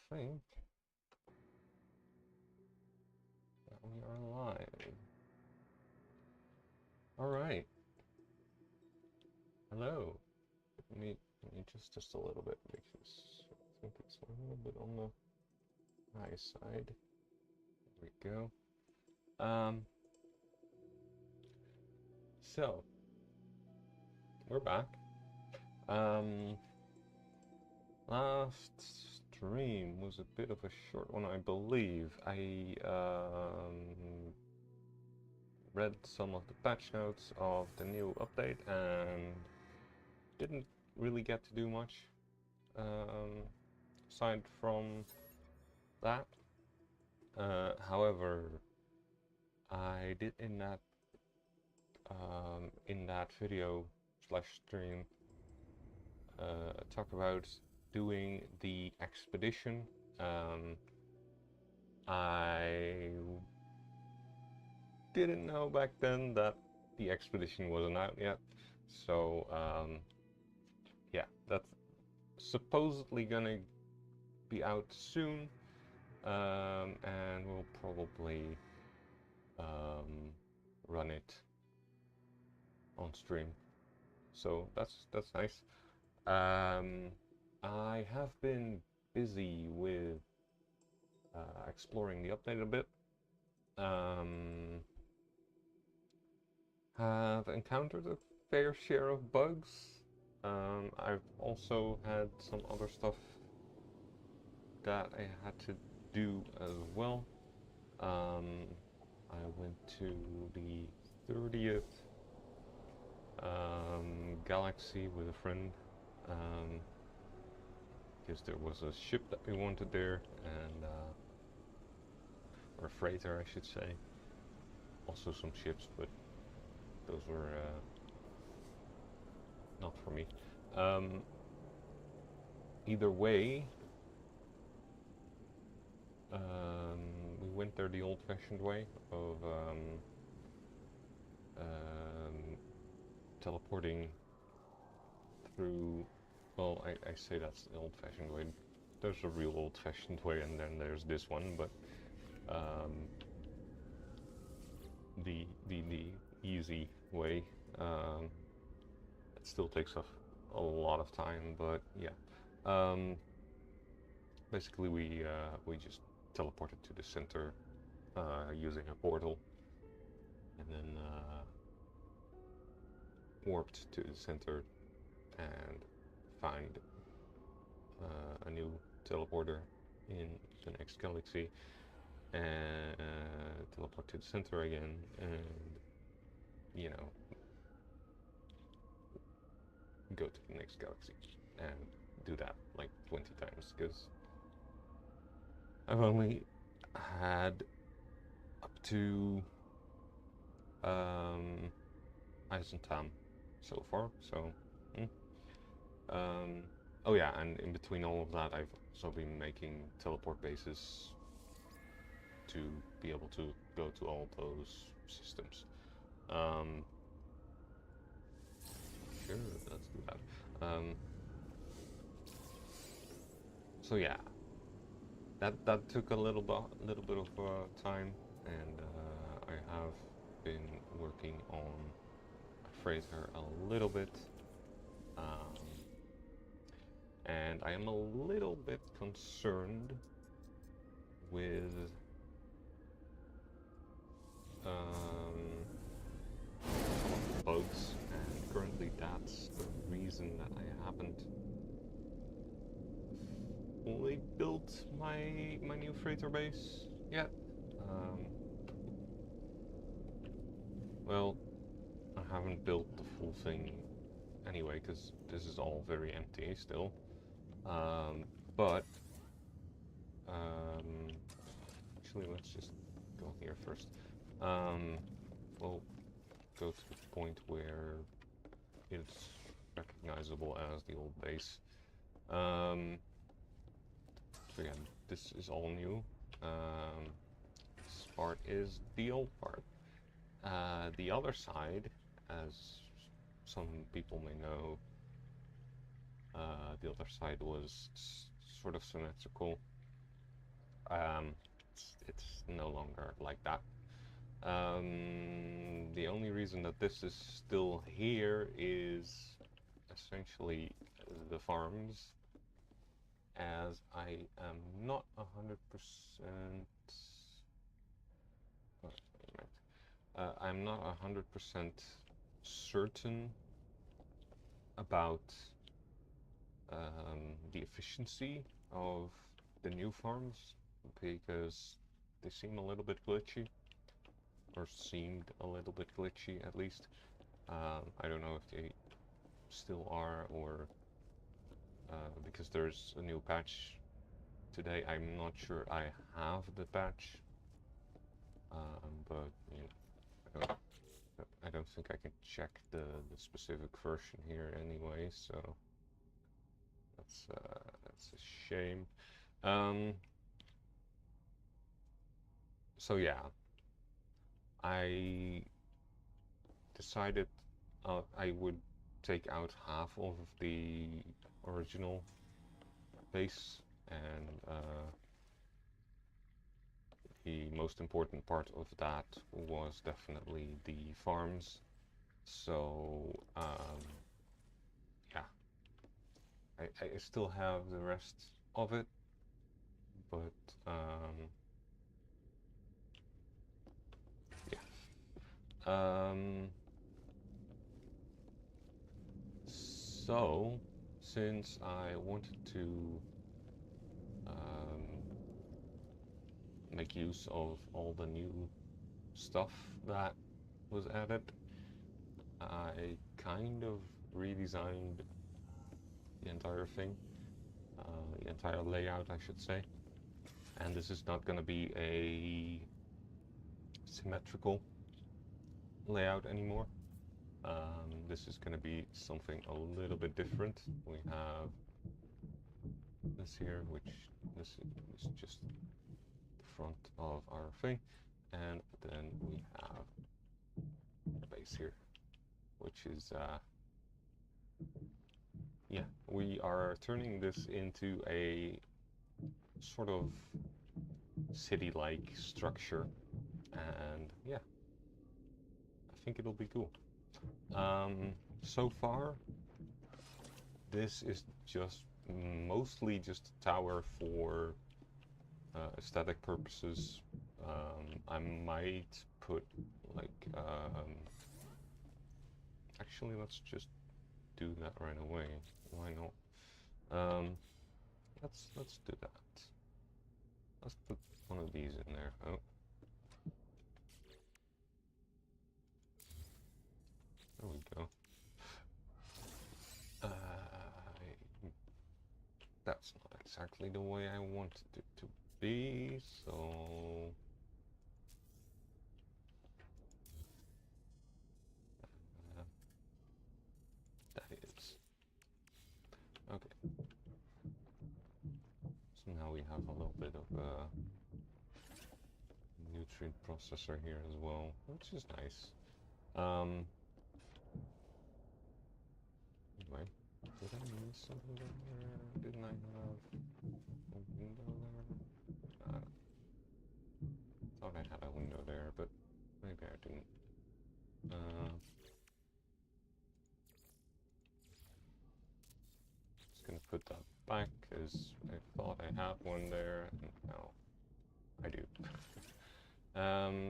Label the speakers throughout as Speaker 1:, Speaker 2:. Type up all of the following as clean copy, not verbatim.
Speaker 1: think that we are live. All right. Hello. Let me just a little bit because I think it's a little bit on the high side. There we go. So we're back. Um, Last stream was a bit of a short one, I believe. I read some of the patch notes of the new update and didn't really get to do much aside from that. However, I did in that video slash stream talk about doing the expedition. I didn't know back then that the expedition wasn't out yet, so yeah, that's supposedly gonna be out soon, and we'll probably run it on stream. So that's nice. I have been busy with exploring the update a bit. Have encountered a fair share of bugs. I've also had some other stuff that I had to do as well. I went to the 30th galaxy with a friend because there was a ship that we wanted there, and or a freighter, I should say. Also some ships, but those were not for me. Either way, we went there the old-fashioned way of teleporting through. Well, I say that's the old-fashioned way. There's a real old-fashioned way, and then there's this one, but the easy way. It still takes a lot of time, but yeah. Basically, we just teleported to the center using a portal, and then warped to the center and find a new teleporter in the next galaxy, and teleport to the center again, and you know, go to the next galaxy and do that like 20 times, because I've only had up to Eisentam so far, so oh yeah, and in between all of that I've also been making teleport bases to be able to go to all those systems. Sure, let's do that. So yeah, that took a little bit of time, and I have been working on a freighter a little bit, and I am a little bit concerned with bugs, and currently that's the reason that I haven't fully built my new freighter base yet. Well, I haven't built the full thing anyway, because this is all very empty still. But actually, let's just go here first. We'll go to the point where it's recognizable as the old base. So yeah, this is all new. This part is the old part. The other side, as some people may know, the other side was sort of symmetrical, it's no longer like that. The only reason that this is still here is essentially the farms, as I am not 100%. I'm not 100% certain about the efficiency of the new farms, because they seem a little bit glitchy, or seemed a little bit glitchy at least. I don't know if they still are, or because there's a new patch today. I'm not sure I have the patch, but you know, I don't think I can check the specific version here anyway, so that's a shame. So yeah, I decided I would take out half of the original base, and the most important part of that was definitely the farms. So yeah, I still have the rest of it, but yeah. So since I wanted to make use of all the new stuff that was added, I kind of redesigned the entire thing, the entire layout, I should say. And this is not going to be a symmetrical layout anymore. This is going to be something a little bit different. We have this here, which this is just the front of our thing, and then we have the base here, which is yeah, we are turning this into a sort of city-like structure, and yeah, I think it'll be cool. So far, this is just mostly just a tower for aesthetic purposes. I might put like actually, let's just do that right away. Why not? Let's do that. Let's put one of these in there. Oh, there we go. That's not exactly the way I wanted it to be, so that is okay. So now we have a little bit of a nutrient processor here as well, which is nice. Anyway, did I miss something down there? Didn't I have a window there? Thought I had a window there, but maybe I didn't. Just gonna put that back, because I thought I had one there, and now I do.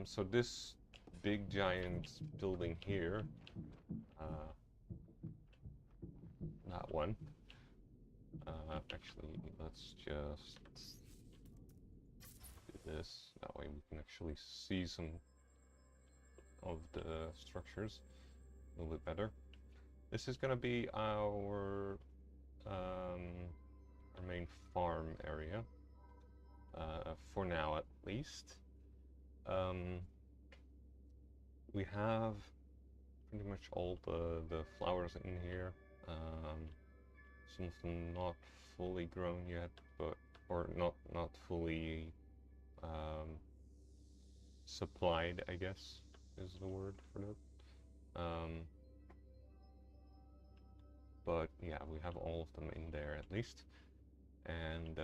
Speaker 1: So this big giant building here, that one, actually, let's just do this, that way we can actually see some of the structures a little bit better. This is going to be our main farm area, for now at least. We have pretty much all the flowers in here. Some of them not fully grown yet, but or not fully supplied, I guess is the word for that. But yeah, we have all of them in there at least, and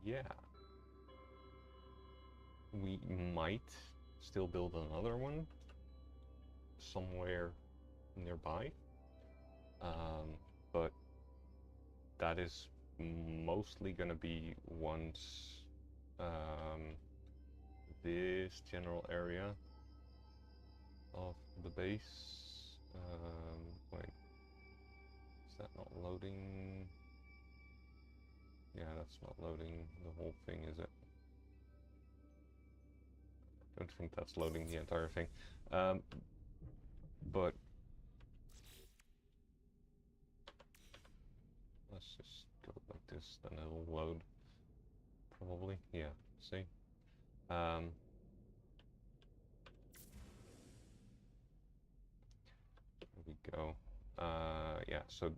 Speaker 1: yeah, we might still build another one somewhere nearby, but that is mostly gonna be once this general area of the base. Wait, is that not loading? Yeah, that's not loading the whole thing, is it? I don't think that's loading the entire thing. But let's just go like this, then it'll load. Probably, yeah. See. There we go. Yeah. So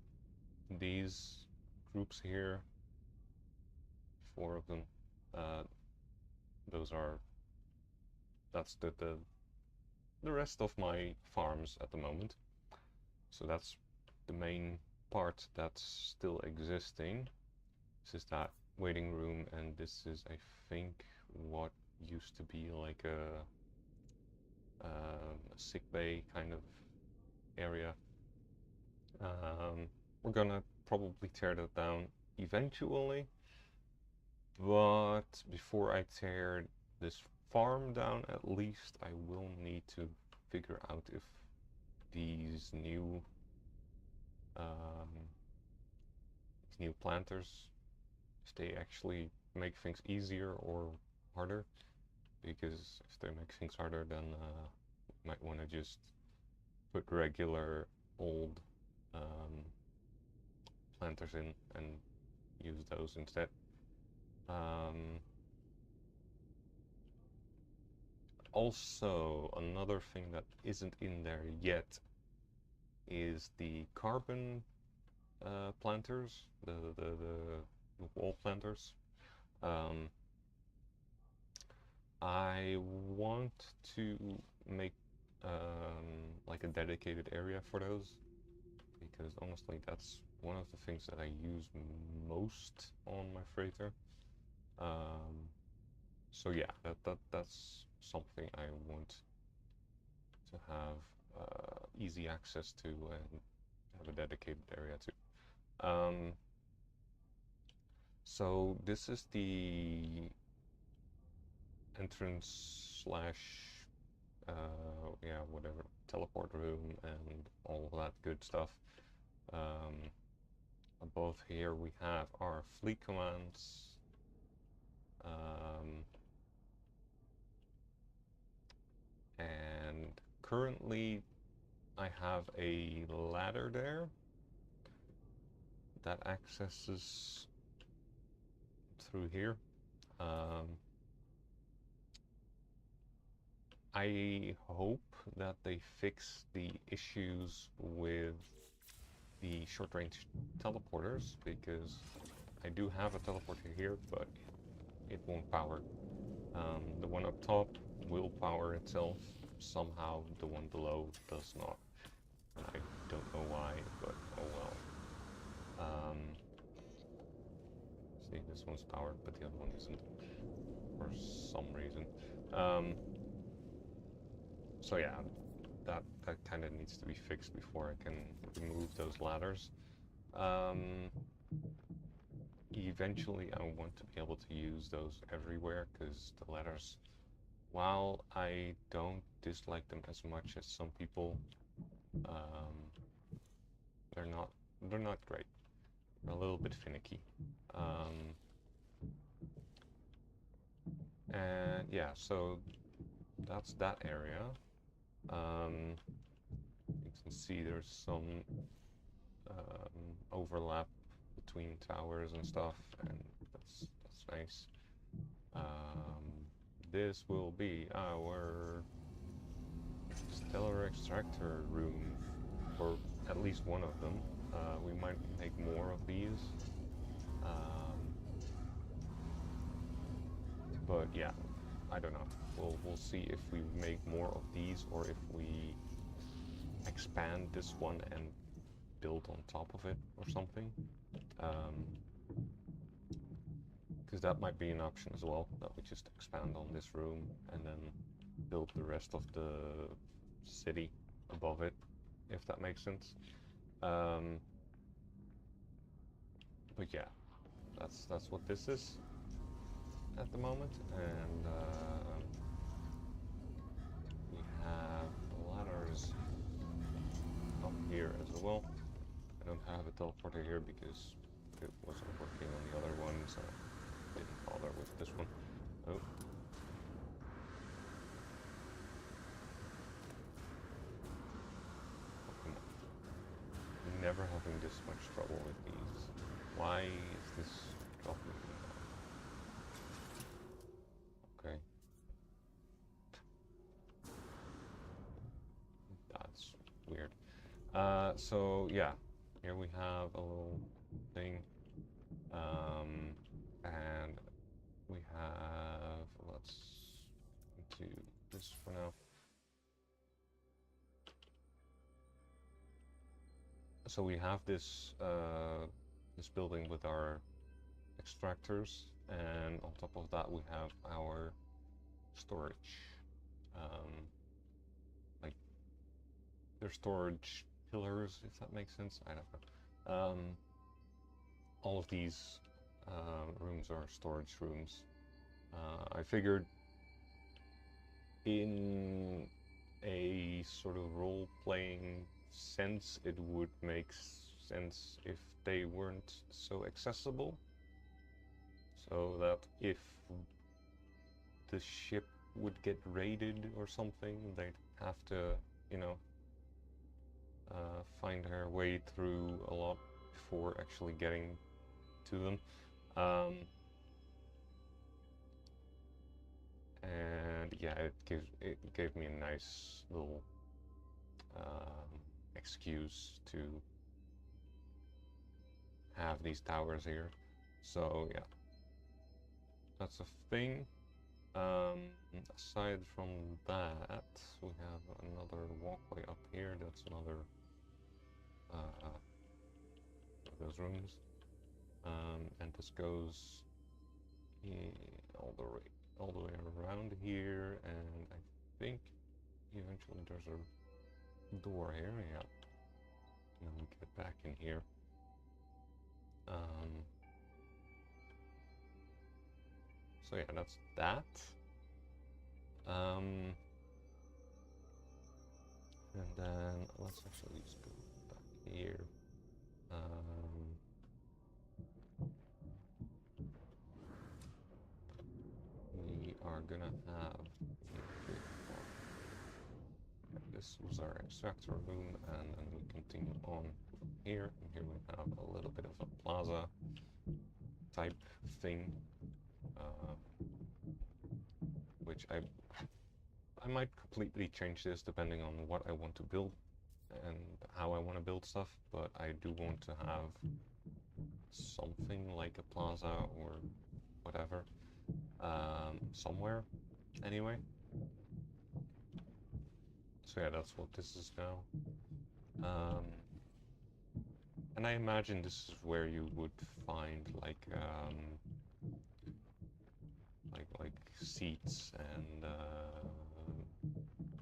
Speaker 1: these groups here, 4 of them. Those are. That's the rest of my farms at the moment. So that's the main part that's still existing. This is that waiting room, and this is, I think, what used to be like a sick bay kind of area. We're gonna probably tear that down eventually, but before I tear this farm down, at least I will need to figure out if these new planters, if they actually make things easier or harder. Because if they make things harder, then you might want to just put regular old planters in and use those instead. Also, another thing that isn't in there yet is the carbon planters, the wall planters. I want to make like a dedicated area for those, because honestly that's one of the things that I use most on my freighter. So yeah, that's something I want to have easy access to and have a dedicated area to. So this is the entrance slash yeah, whatever, teleport room and all of that good stuff. Above here we have our fleet commands. And currently I have a ladder there that accesses through here. I hope that they fix the issues with the short-range teleporters, because I do have a teleporter here, but it won't power. The one up top will power itself. Somehow the one below does not. I don't know why, but oh well. See, this one's powered, but the other one isn't, for some reason. So yeah, that kind of needs to be fixed before I can remove those ladders. Eventually I want to be able to use those everywhere, because the ladders, while I don't dislike them as much as some people, they're not great. They're a little bit finicky. And yeah, so that's that area. You can see there's some overlap between towers and stuff, and that's nice. This will be our stellar extractor room, or at least one of them. We might make more of these. But yeah, I don't know. We'll see if we make more of these, or if we expand this one and build on top of it or something. Because because that might be an option as well, that we just expand on this room and then build the rest of the city above it, if that makes sense. But yeah, that's what this is at the moment, and we have ladders up here as well. I don't have a teleporter here because it wasn't working on the other one, so I didn't bother with this one. Oh. Never having this much trouble with these. Why is this dropping me now? Okay. That's weird. So yeah, here we have a little thing. And we have, let's do this for now. So we have this this building with our extractors, and on top of that we have our storage. Like they're storage pillars, if that makes sense. I don't know. All of these rooms are storage rooms. I figured in a sort of role-playing sense, it would make sense if they weren't so accessible. So that if the ship would get raided or something, they'd have to, you know, find their way through a lot before actually getting to them. And yeah, it gave me a nice little excuse to have these towers here. So yeah, that's a thing. Aside from that, we have another walkway up here. That's another of those rooms, and this goes all the way around here, and I think eventually there's a door here. Yeah, and then we get back in here. So yeah, that's that. And then let's actually just go back here. We are gonna have this was our extractor room, and then we continue on here, and here we have a little bit of a plaza type thing, which I might completely change this depending on what I want to build and how I want to build stuff, but I do want to have something like a plaza or whatever somewhere anyway. So yeah, that's what this is now. And I imagine this is where you would find like seats and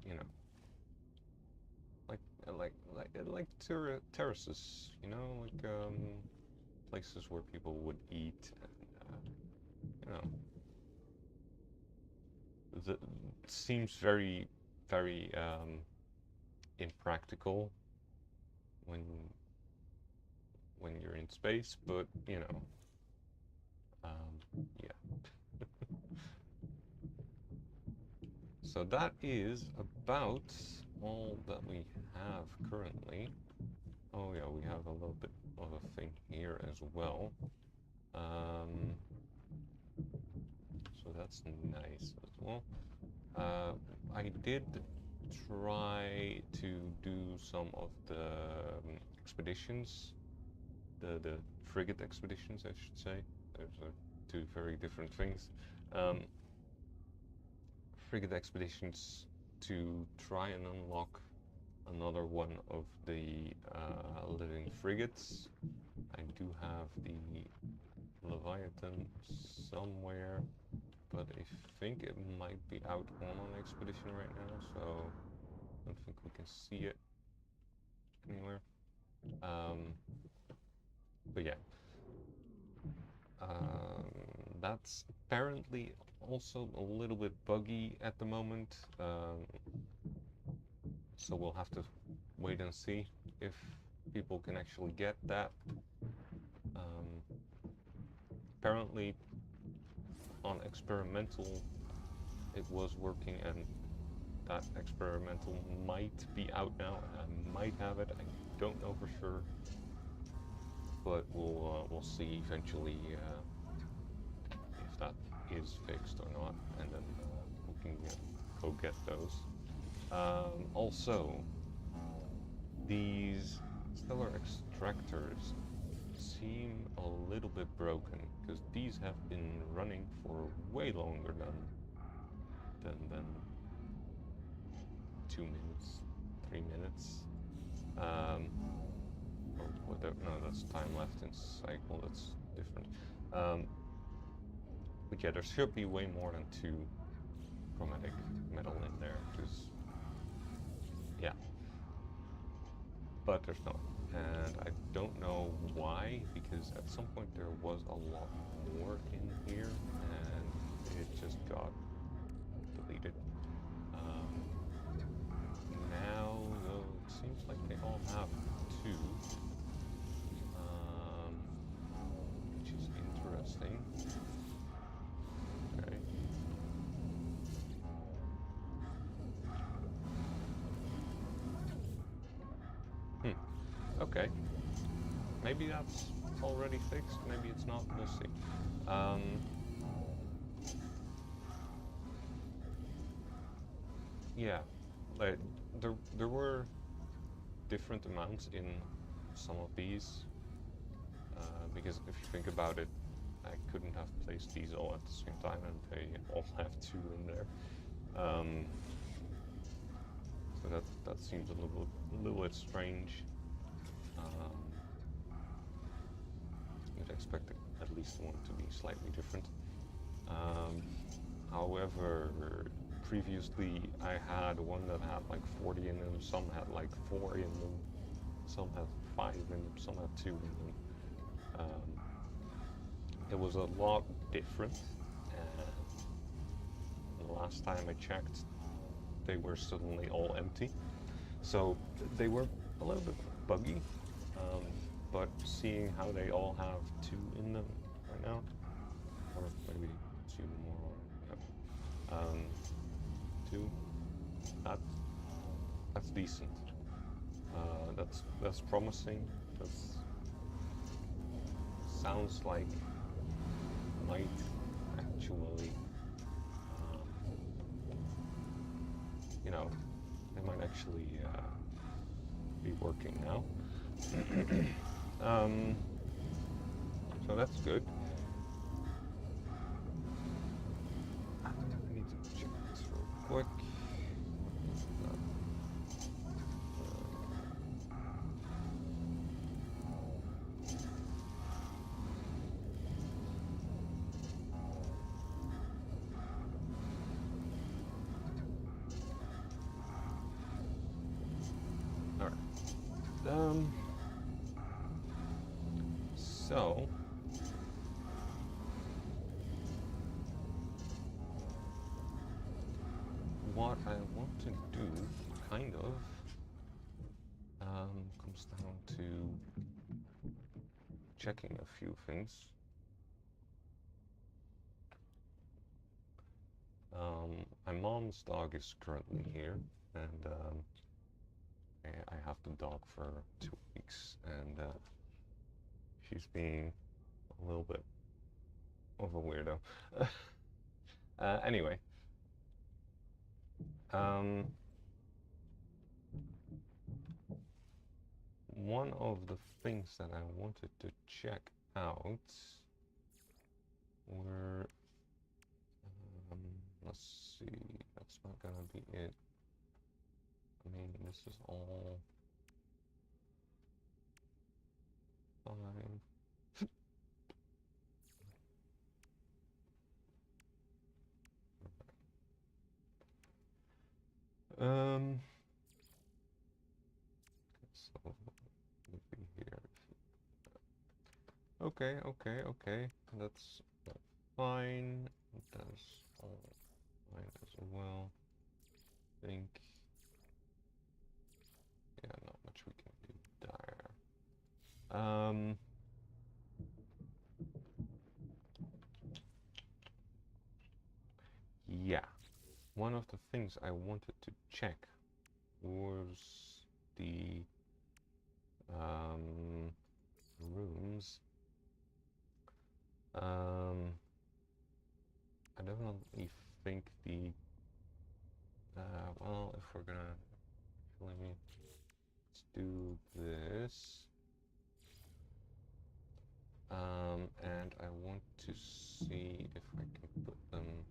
Speaker 1: you know, like terraces, you know, like places where people would eat, and you know, it seems very impractical when you're in space, but you know, yeah. So that is about all that we have currently. Oh yeah, we have a little bit of a thing here as well. So that's nice as well. I did try to do some of the expeditions, the frigate expeditions, I should say. There's two very different things. Frigate expeditions to try and unlock another one of the living frigates. I do have the Leviathan somewhere, but I think it might be out on an expedition right now, so I don't think we can see it anywhere. But yeah. That's apparently also a little bit buggy at the moment, so we'll have to wait and see if people can actually get that. Apparently on experimental it was working, and that experimental might be out now, and I might have it. I don't know for sure, but we'll see eventually if that is fixed or not, and then we can go get those. Also, these stellar extractors seem a little bit broken, because these have been running for way longer than 2 minutes, 3 minutes. Or whatever. No, that's time left in cycle. That's different. But yeah, there should be way more than 2 chromatic metal in there, because yeah. But there's not, and I don't know why, because at some point there was a lot more in here, and it just got deleted. Now, though, it seems like they all have 2, which is interesting. Okay. Okay. Maybe that's already fixed, maybe it's not, we'll see. Yeah, like there were different amounts in some of these, because if you think about it, I couldn't have placed these all at the same time, and they all have 2 in there. So that seems a little bit strange. You'd expect at least one to be slightly different. However, previously I had one that had like 40 in them, some had like 4 in them, some had 5 in them, some had 2 in them. It was a lot different, and the last time I checked, they were suddenly all empty. So they were a little bit buggy, but seeing how they all have 2 in them right now, or maybe 2 more, 2, that's decent. That's promising. That sounds like might actually, they might actually be working now. So that's good. I need to check this real quick. So what I want to do, kind of, comes down to checking a few things. My mom's dog is currently here, and I have the dog for 2 weeks, and she's being a little bit of a weirdo. Anyway, one of the things that I wanted to check out were, let's see, that's not gonna be it. I mean, this is all fine. Okay. That's fine. That's all fine as well. I think. Yeah, not much we can do there. Yeah. One of the things I wanted to check was the rooms. I definitely think the well, if we're gonna let me let's do this. And I want to see if I can put them.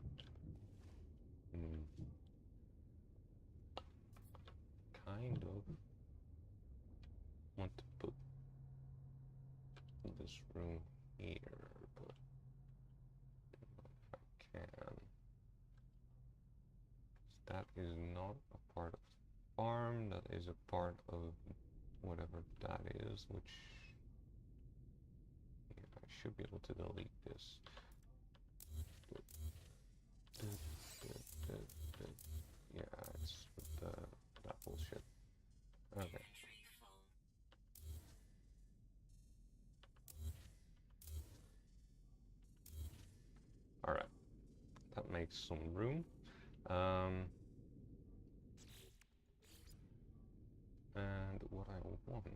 Speaker 1: Kind of want to put this room here, but if I can. That is not a part of the farm, that is a part of whatever that is, which yeah, I should be able to delete this. Yeah, it's with that bullshit. Okay. Alright. That makes some room. And what I want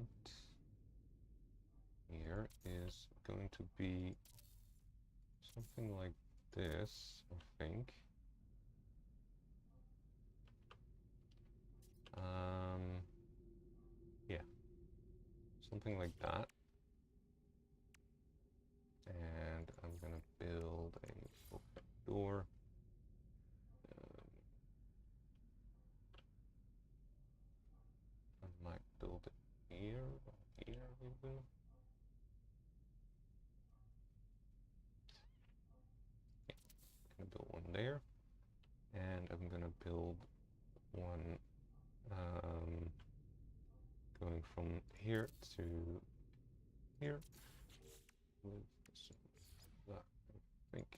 Speaker 1: here is going to be something like this, I think. Yeah, something like that. And I'm gonna build a open door. I might build it here or here even. Yeah, I'm gonna build one there. And I'm gonna build one going from here to here with some of that, I think.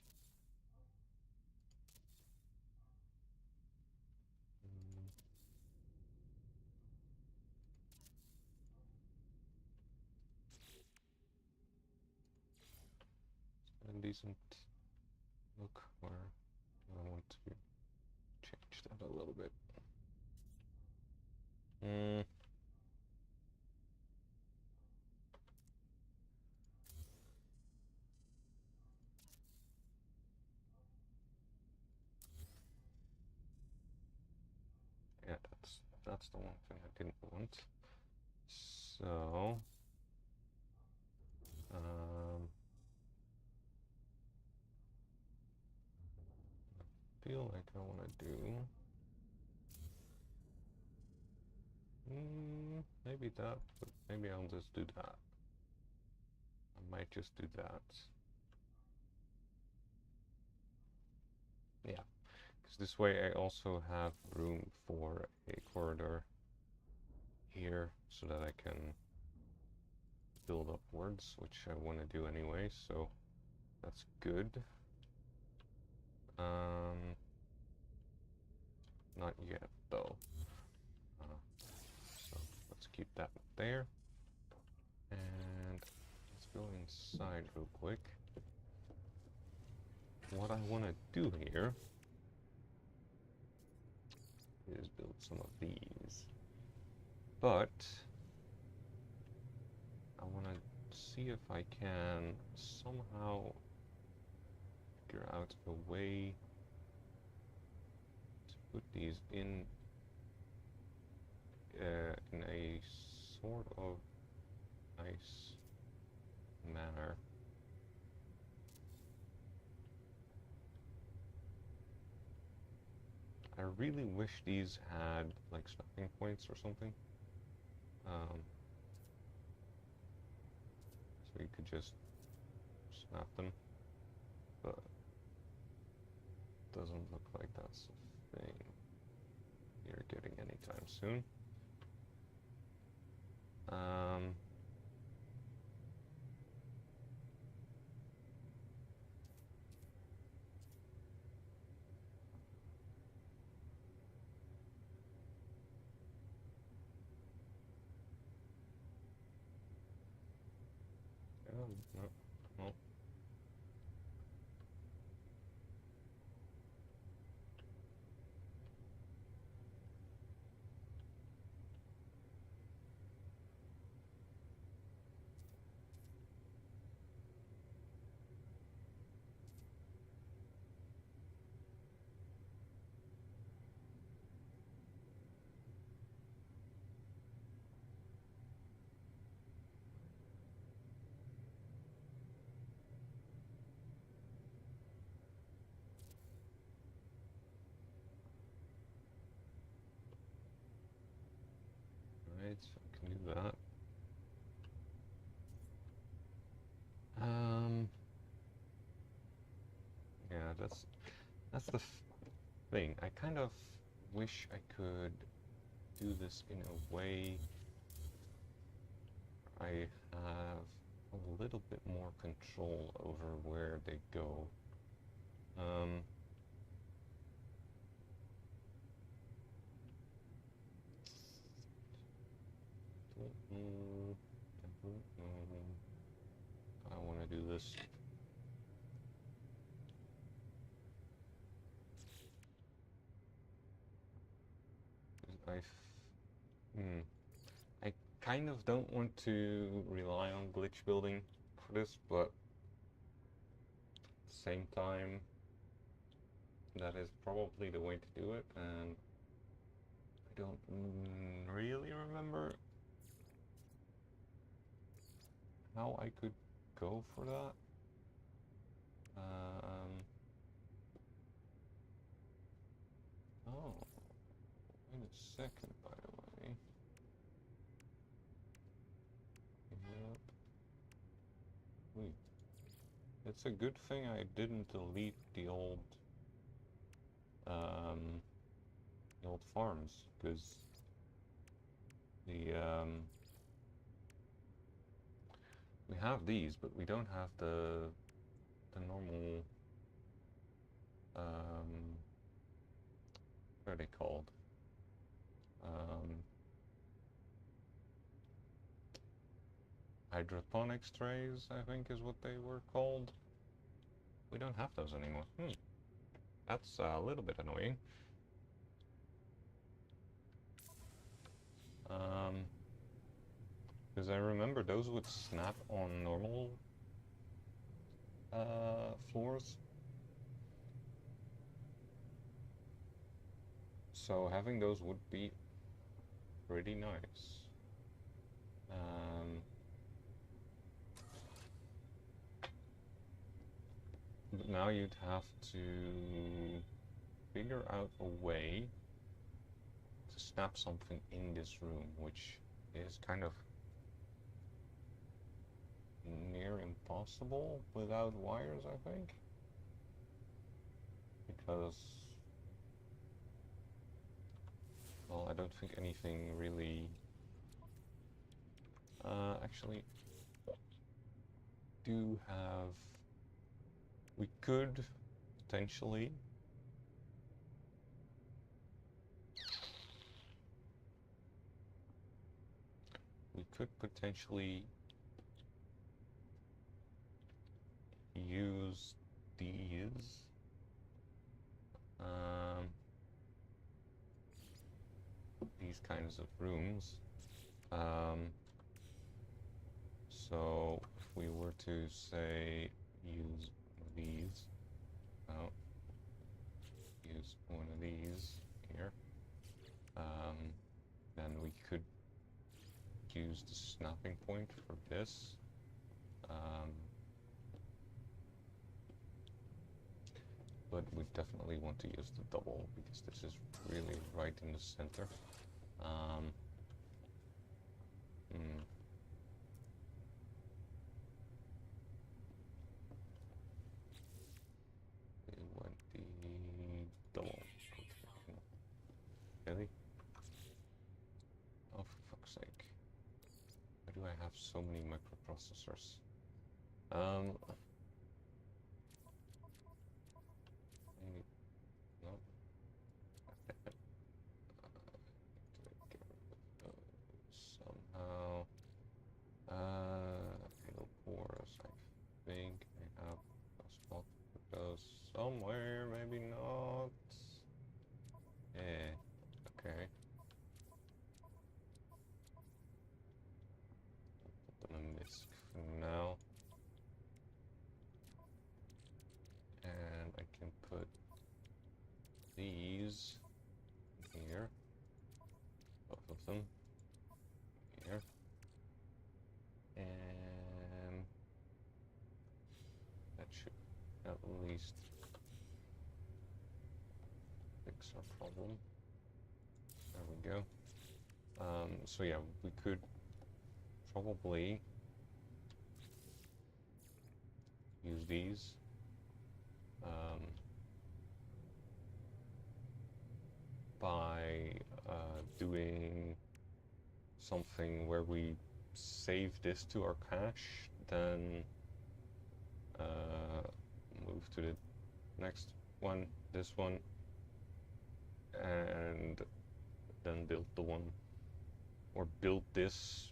Speaker 1: A decent look, or do I want to change that a little bit? Yeah, that's the one thing I didn't want. So, I feel like I want to do maybe that, but maybe I'll just do that. I might just do that. Yeah, because this way I also have room for a corridor here so that I can build upwards, which I want to do anyway, so that's good. Not yet though. So let's keep that there. And let's go inside real quick. What I want to do here is build some of these. But I want to see if I can somehow figure out a way to put these in a sort of nice manner. I really wish these had like snapping points or something. So you could just snap them, but it doesn't look like that's a thing you're getting anytime soon. No, no, no. Right, so I can do that. Yeah, that's the thing. I kind of wish I could do this in a way I have a little bit more control over where they go. Um, I want to do this. I kind of don't want to rely on glitch building for this, but at the same time, that is probably the way to do it, and I don't really remember how I could go for that. Oh, wait a second, by the way. Yep. Wait. It's a good thing I didn't delete um, the old farms, because the we have these, but we don't have the normal what are they called? Hydroponics trays, I think is what they were called. We don't have those anymore. That's a little bit annoying. Because I remember those would snap on normal floors. So having those would be pretty nice. But now you'd have to figure out a way to snap something in this room, which is kind of near impossible without wires, I think. Because, well, I don't think anything really... actually, do have... We could potentially... use these. These kinds of rooms. So if we were to say use these, use one of these here, then we could use the snapping point for this. But we definitely want to use the double because this is really right in the center. We want the double. Really? Oh, for fuck's sake. Why do I have so many microprocessors? Maybe, no. Get rid of those somehow. It'll pour us somewhere, maybe not. Yeah, okay. Put them in this for now. And I can put these here. Both of them. Here. And that should at least fix our problem. There we go. So yeah, we could probably use these. By doing something where we save this to our cache, then move to the next one, this one, and then build the one, or build this,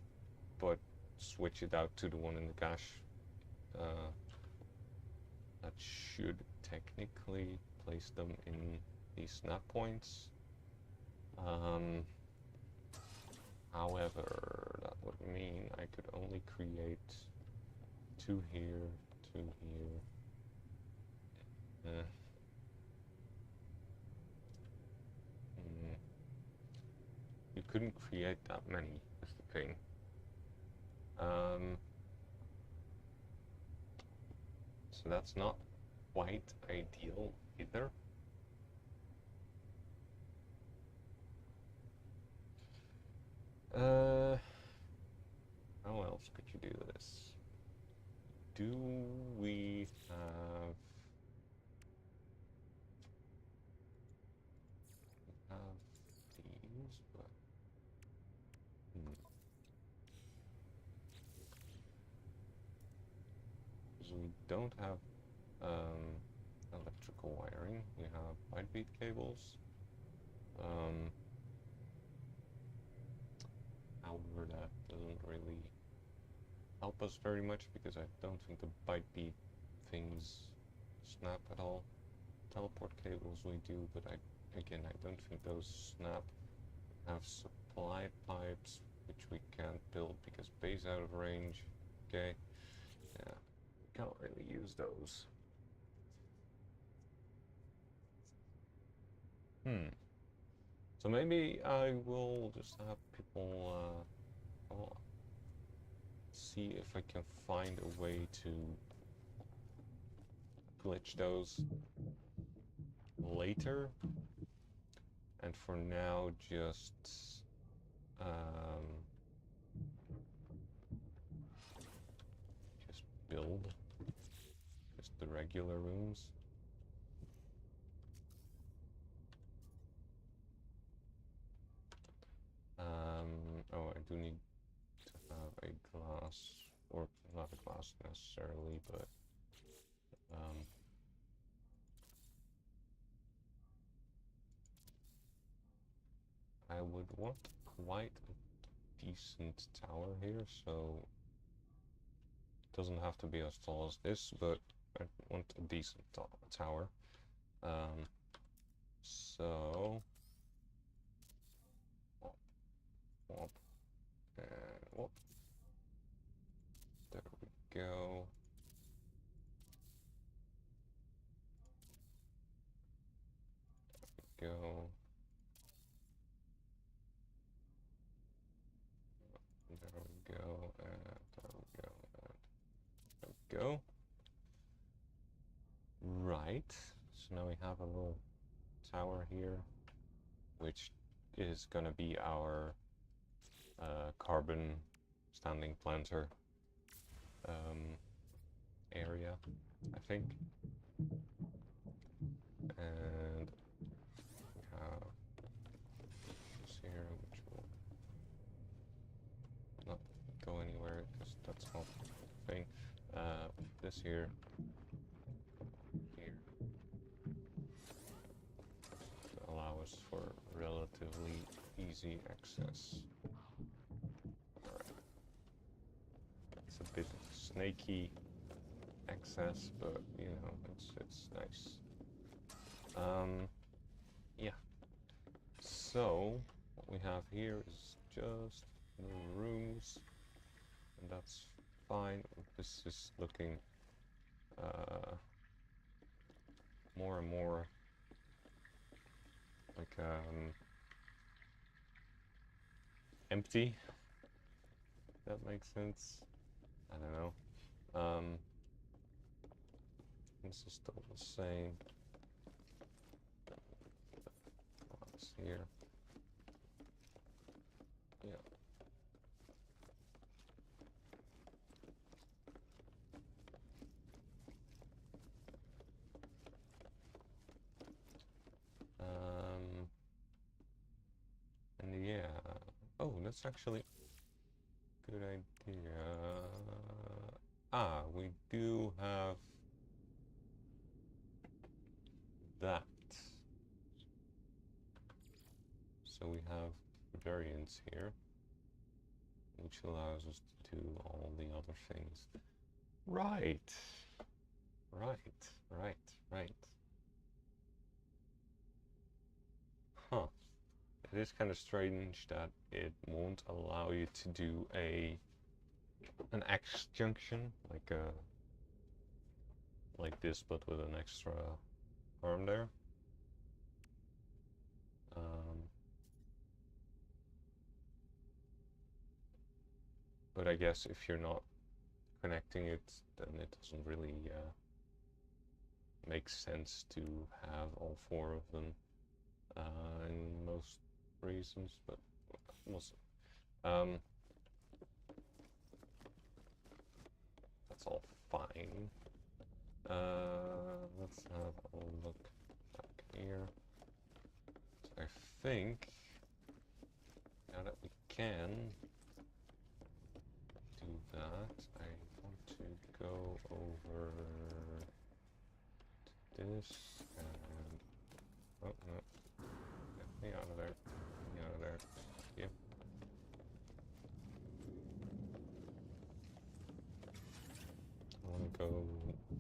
Speaker 1: but switch it out to the one in the cache. That should technically place them in these snap points. However, that would mean I could only create 2 here, 2 here. You couldn't create that many, is the thing. So that's not quite ideal either. How else could you do this? Do we have these? But because we don't have electrical wiring, we have wide beat cables. However, that doesn't really help us very much because I don't think the byte beat things snap at all. Teleport cables we do, but again, I don't think those snap. Have supply pipes, which we can't build because base out of range. Okay, yeah, we can't really use those. So maybe I will just have people I'll see if I can find a way to glitch those later. And for now, just build just the regular rooms. Oh, I do need to have a glass, or not a glass necessarily, but I would want quite a decent tower here, so it doesn't have to be as tall as this, but I want a decent tower. So whoop, and whoop. There we go. There we go. There we go, and there we go, and there we go. Right, so now we have a little tower here, which is gonna be our carbon standing planter area, I think. And we have this here, which will not go anywhere because that's not the thing. This here, to allow us for relatively easy access. Alright. It's a bit snaky access, but you know, it's nice. Yeah. So what we have here is just the rooms, and that's fine. This is looking more and more like empty. That makes sense. I don't know. This is still the same. What's here? Yeah. And yeah. Oh, that's actually a good idea. We do have that. So we have variance here, which allows us to do all the other things. Right. Right. Huh. It is kind of strange that it won't allow you to do an X junction like this, but with an extra arm there. But I guess if you're not connecting it, then it doesn't really make sense to have all four of them in most reasons, but we'll see. That's all fine. Let's have a look back here. So I think now that we can do that, I want to go over to this and oh no, get me out of there, get me out of there. Yep. I want to go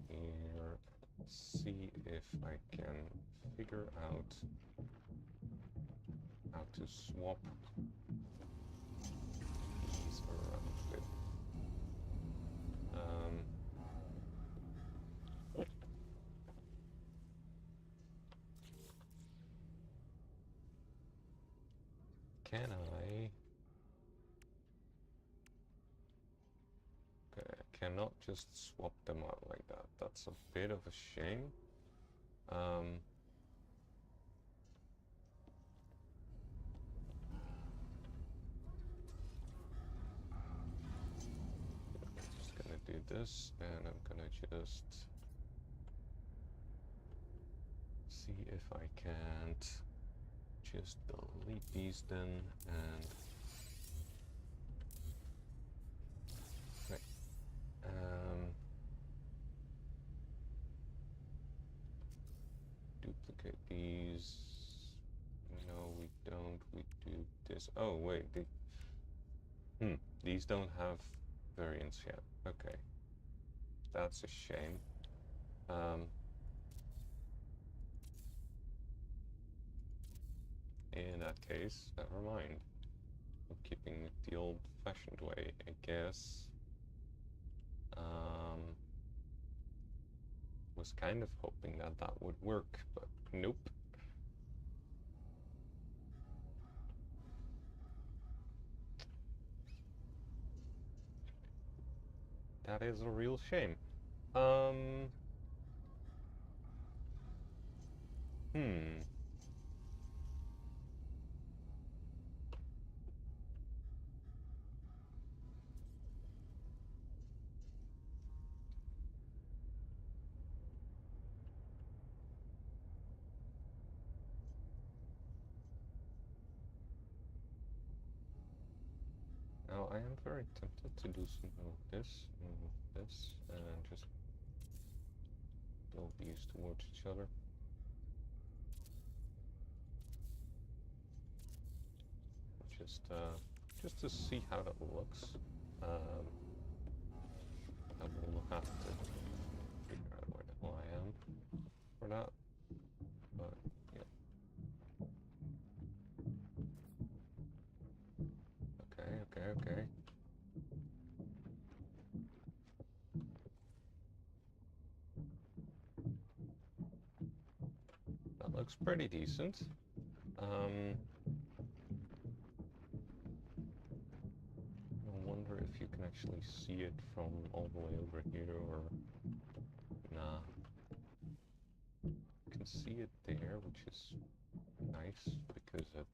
Speaker 1: here, see if I can figure out how to swap these around a bit. Can I? Okay, I cannot just swap them out like that. That's a bit of a shame. Just gonna do this, and I'm gonna just see if I can't just delete these then, and right. Duplicate these. No, we don't. We do this. Oh wait, these don't have variants yet. Okay, that's a shame. In that case, never mind. I'm keeping it the old-fashioned way, I guess. Was kind of hoping that that would work, but nope. That is a real shame. Now I am very tempted to do something like this, and just build these towards each other. Just to see how that looks. I will have to figure out where the hell I am for that. But looks pretty decent. I wonder if you can actually see it from all the way over here, or nah. You can see it there, which is nice because it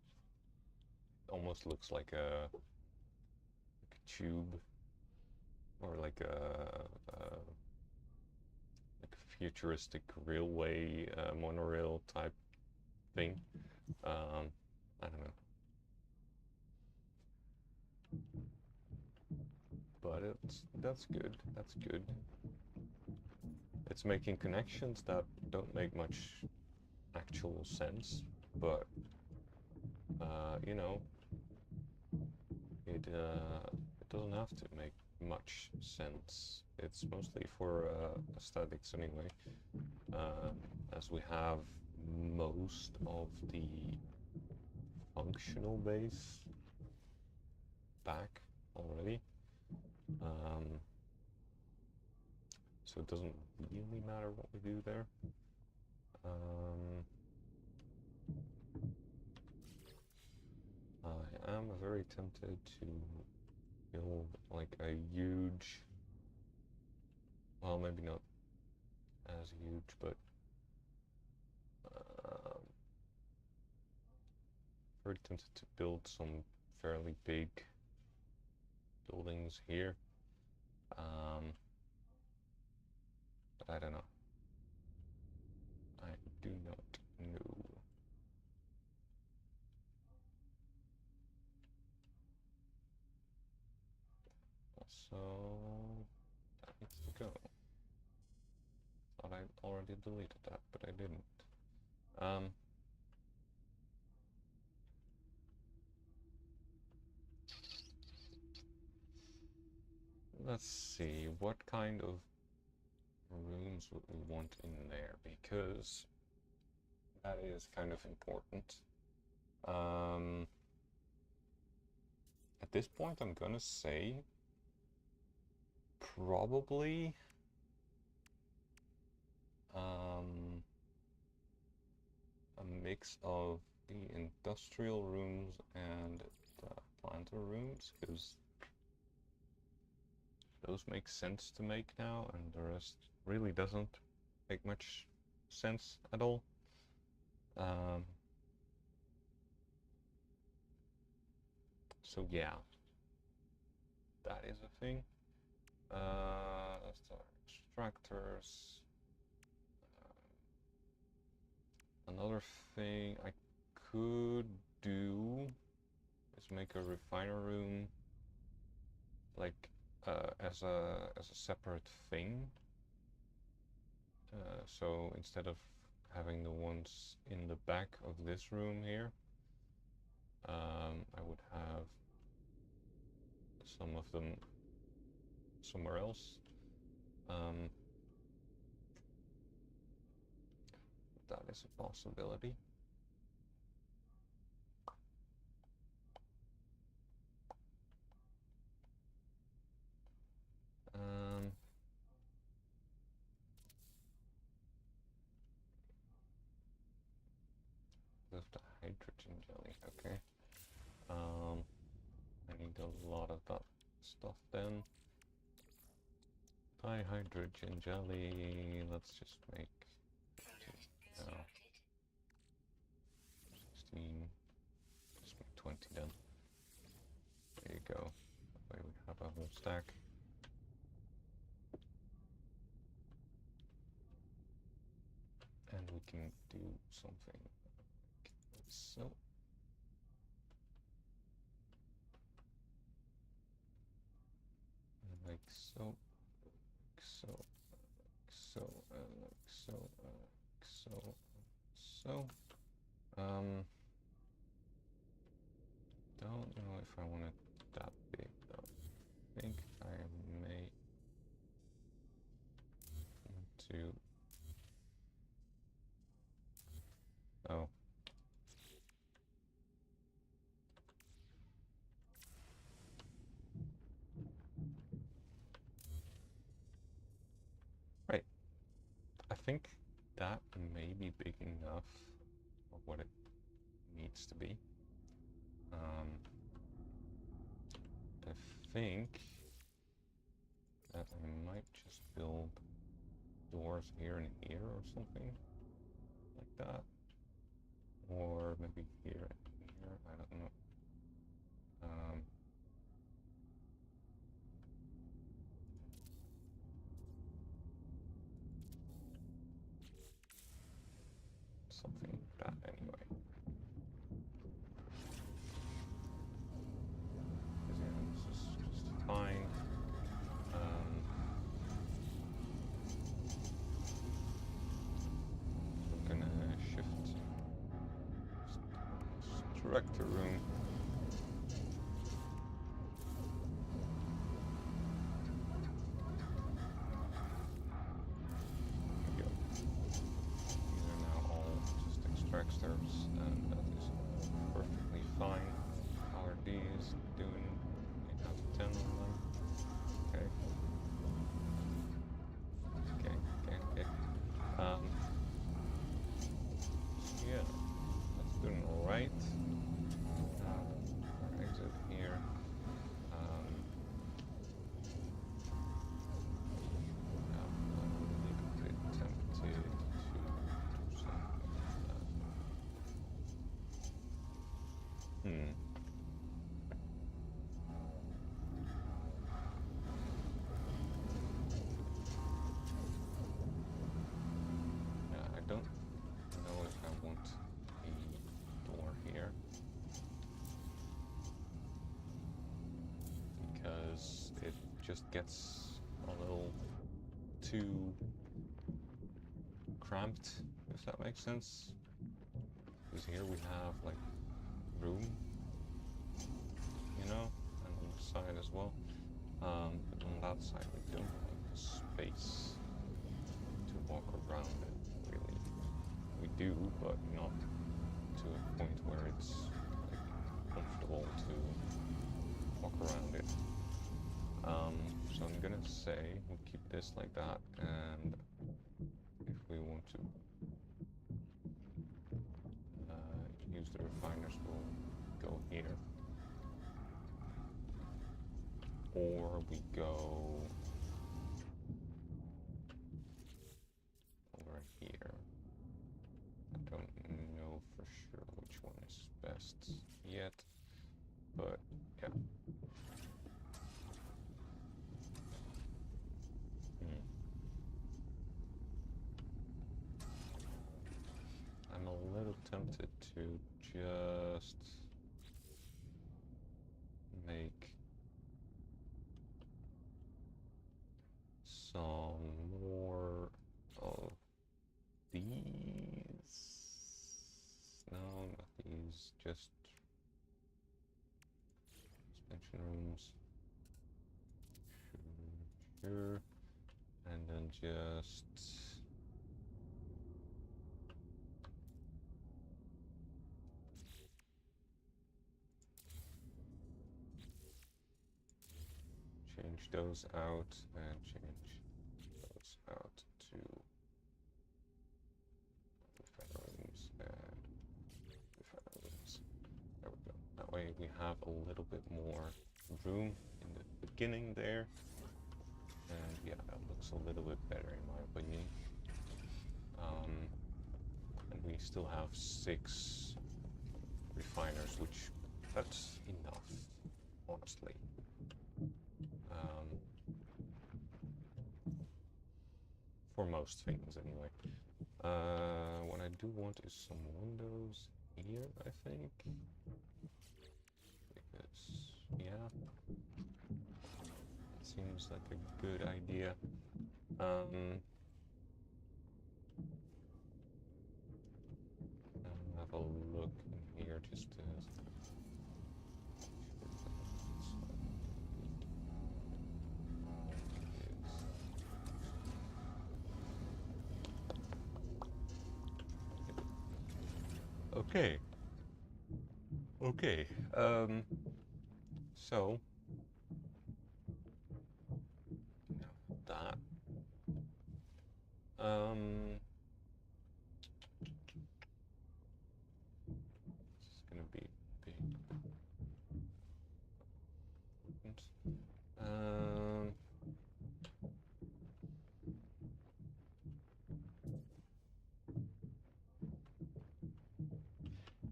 Speaker 1: almost looks like a tube, or like a futuristic railway, monorail type thing. I don't know. But that's good. That's good. It's making connections that don't make much actual sense, but you know, it doesn't have to make much sense. It's mostly for aesthetics anyway, as we have most of the functional base back already. So it doesn't really matter what we do there. I am very tempted to build like a huge, well, maybe not as huge, but very tempted to build some fairly big buildings here. But I don't know. I do not know. So that needs to go. Thought I already deleted that, but I didn't. Let's see, what kind of rooms would we want in there, because that is kind of important. At this point, I'm gonna say probably a mix of the industrial rooms and the planter rooms, because those make sense to make now, and the rest really doesn't make much sense at all. So yeah, that is a thing. Let's start extractors. Another thing I could do is make a refiner room, like as a separate thing. So instead of having the ones in the back of this room here, I would have some of them somewhere else. That is a possibility. There's the hydrogen jelly, okay. I need a lot of that stuff then. Dihydrogen jelly, let's just make 16, just make 20 then. There you go, that way we have a whole stack. And we can do something like so. And like so, like so, like so, like so, like so, so. Don't know if I want it that big though. I think I may want to. Oh. Right. I think that may be big enough or what it needs to be. I think that I might just build doors here and here or something like that. Or maybe here and here, I don't know. Something like that anyway. Because yeah, this is just fine. We're gonna shift structure room. Extractors, and that is perfectly fine. How are these doing? 8 out of 10 on them. Okay. Okay. Yeah, that's doing alright. Our exit here. I'm a little bit tempted to do something. Yeah, I don't know if I want a door here because it just gets a little too cramped, if that makes sense. Because here we have like room, you know, and on the side as well. But on that side we don't have the space to walk around it, really. We do, but not to a point where it's like comfortable to walk around it. So I'm gonna say we'll keep this like that, and if we want to use the refiners, we'll go here. Or we go over here. I don't know for sure which one is best yet, but yeah. I'm a little tempted to just make some more of these. No, not these, just suspension rooms. Sure. And then just change those out and change those out to refiner rooms and refiner rooms. There we go. That way we have a little bit more room in the beginning there. And yeah, that looks a little bit better in my opinion. And we still have 6 refiners, which that's enough, honestly. For most things, anyway. What I do want is some windows here, I think. Because, yeah, it seems like a good idea. I'll have a look in here just to... Okay. Okay. So that.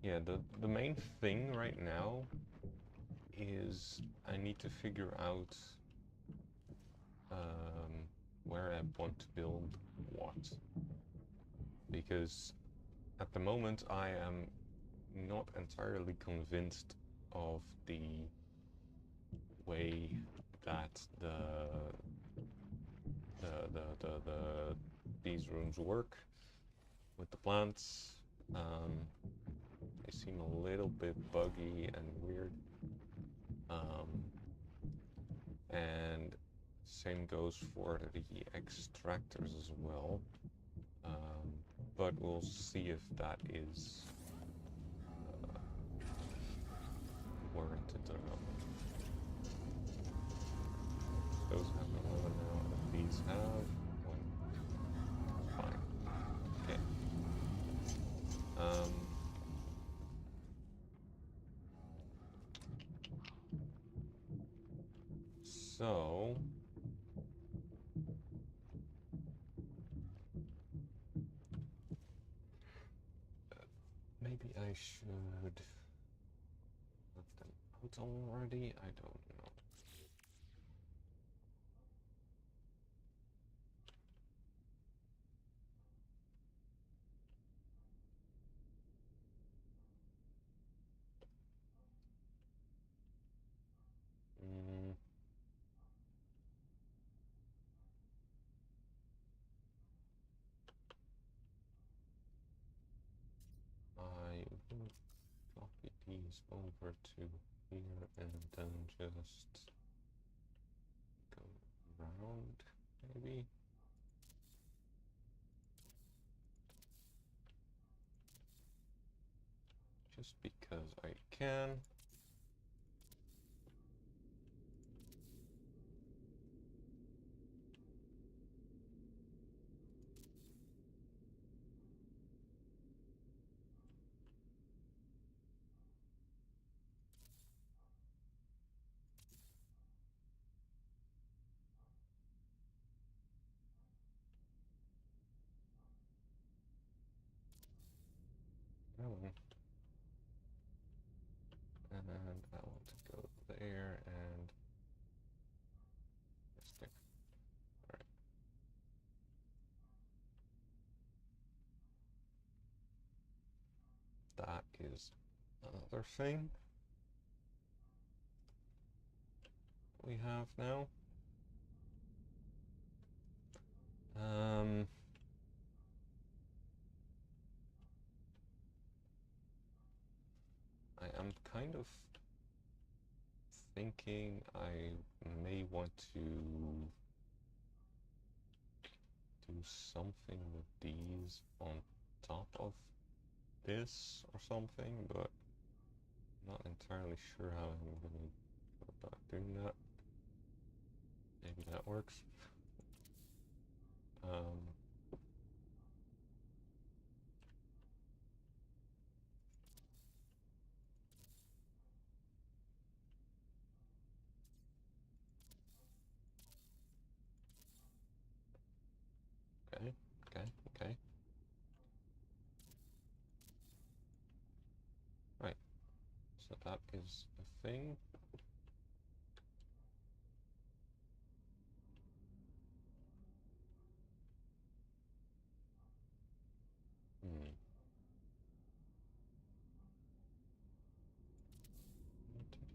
Speaker 1: Yeah, the main thing right now is I need to figure out where I want to build what. Because at the moment I am not entirely convinced of the way that these rooms work with the plants. They seem a little bit buggy and weird. And same goes for the extractors as well. But we'll see if that is warranted or not. Those have no 11 now, and these have 1. Fine. Okay. So maybe I should let them out already. I don't know. I will copy these over to here and then just go around, maybe. Just because I can. And I want to go there and stick. Alright. That is another thing we have now. I am kind of thinking I may want to do something with these on top of this or something, but I'm not entirely sure how I'm going to go about doing that. Maybe that works. Okay. Right. So that is a thing.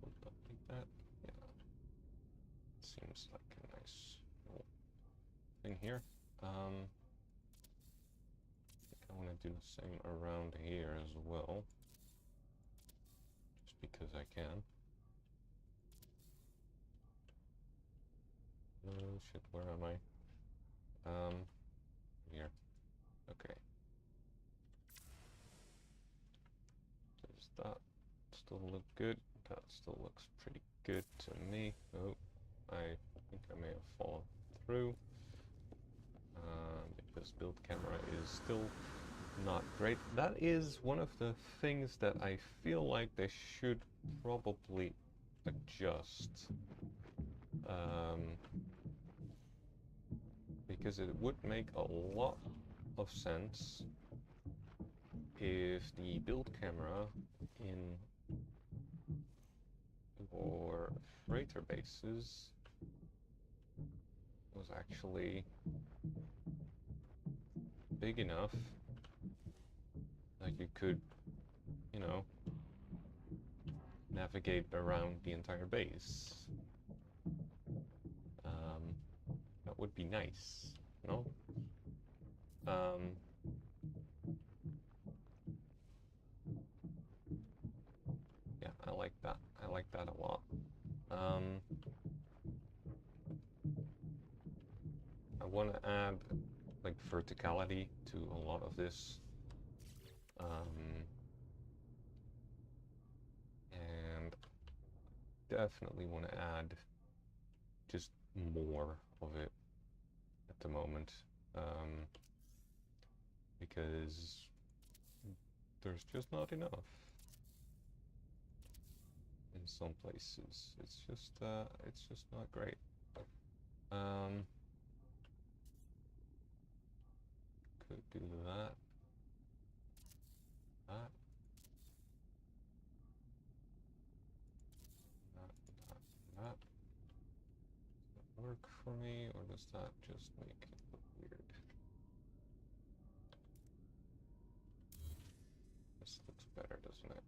Speaker 1: Like that. Yeah. Seems like a nice little thing here. I think I want to do the same around here as well. Just because I can. Oh shit, where am I? Here. Okay. Does that still look good? That still looks pretty good to me. Oh, I think I may have fallen through. Because build camera is still not great. That is one of the things that I feel like they should probably adjust. Because it would make a lot of sense if the build camera in your freighter bases was actually big enough that you could, you know, navigate around the entire base. That would be nice, no? Yeah, I like that. I like that a lot. I want to add like verticality to a lot of this. And definitely want to add just more of it at the moment, because there's just not enough in some places. It's just not great. Could do that. That. That. Does that work for me, or does that just make it look weird? This looks better, doesn't it?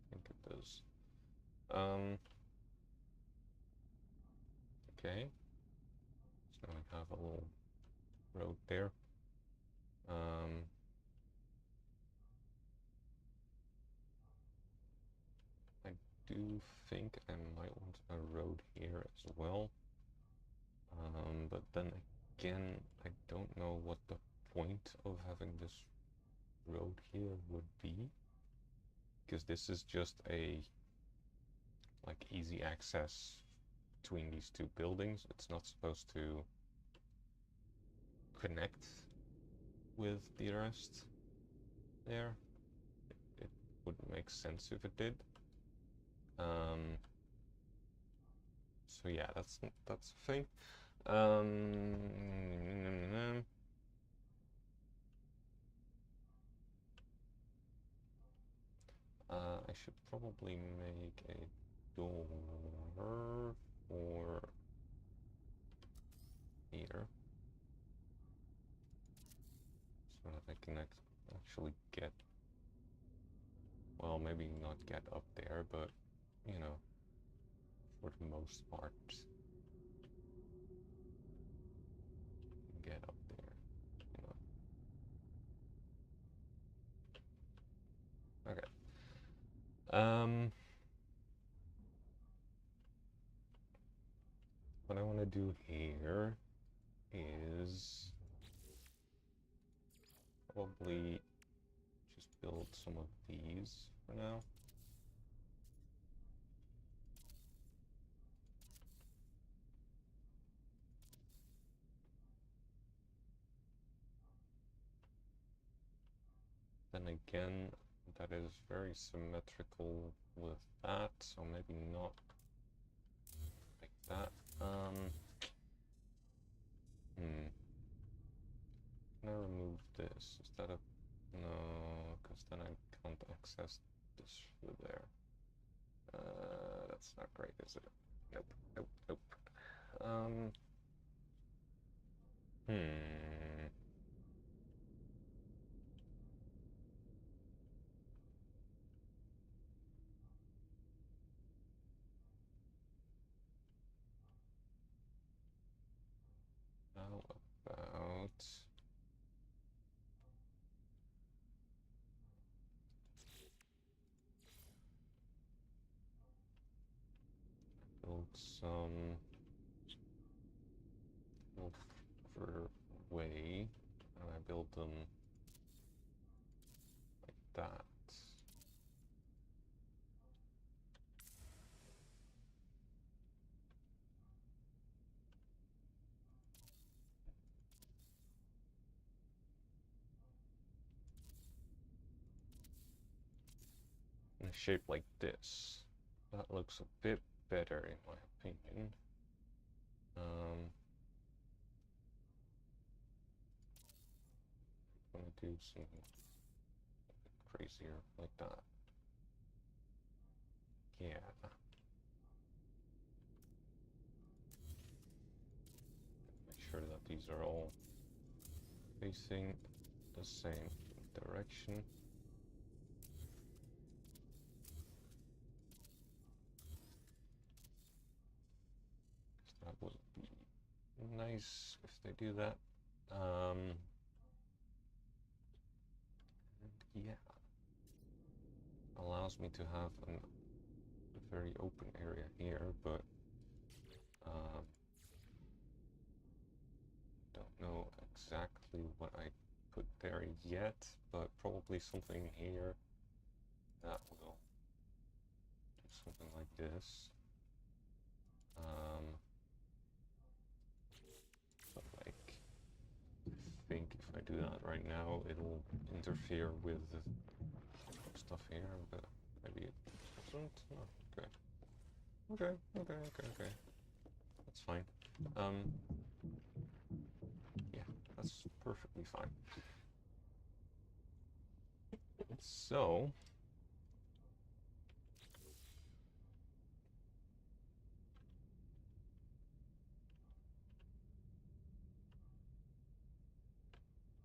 Speaker 1: I think it does. Okay. So we have a little road there. I do think I might want a road here as well. But then again, I don't know what the point of having this road here would be, because this is just a like easy access between these two buildings. It's not supposed to connect with the rest there. It wouldn't make sense if it did. So yeah, that's a thing. I should probably make a door for here, so that I can actually get, well, maybe not get up there, but, you know, for the most part, get up there, you know. Okay. What I want to do here is probably just build some of these for now. Then again, that is very symmetrical with that, so maybe not like that. Can I remove this? Is that a... No, because then I can't access this through there. That's not great, is it? Nope, nope, nope. How about... build some way, and I build them like that. In a shape like this. That looks a bit better in my opinion. I'm gonna do some crazier like that. Yeah. Make sure that these are all facing the same direction. That would be nice if they do that. And yeah, allows me to have a very open area here, but don't know exactly what I put there yet, but probably something here that will do something like this. But like, I think if I do that right now, it'll interfere with the stuff here, but maybe it doesn't. Oh, okay. Okay. That's fine. Yeah, that's perfectly fine. So,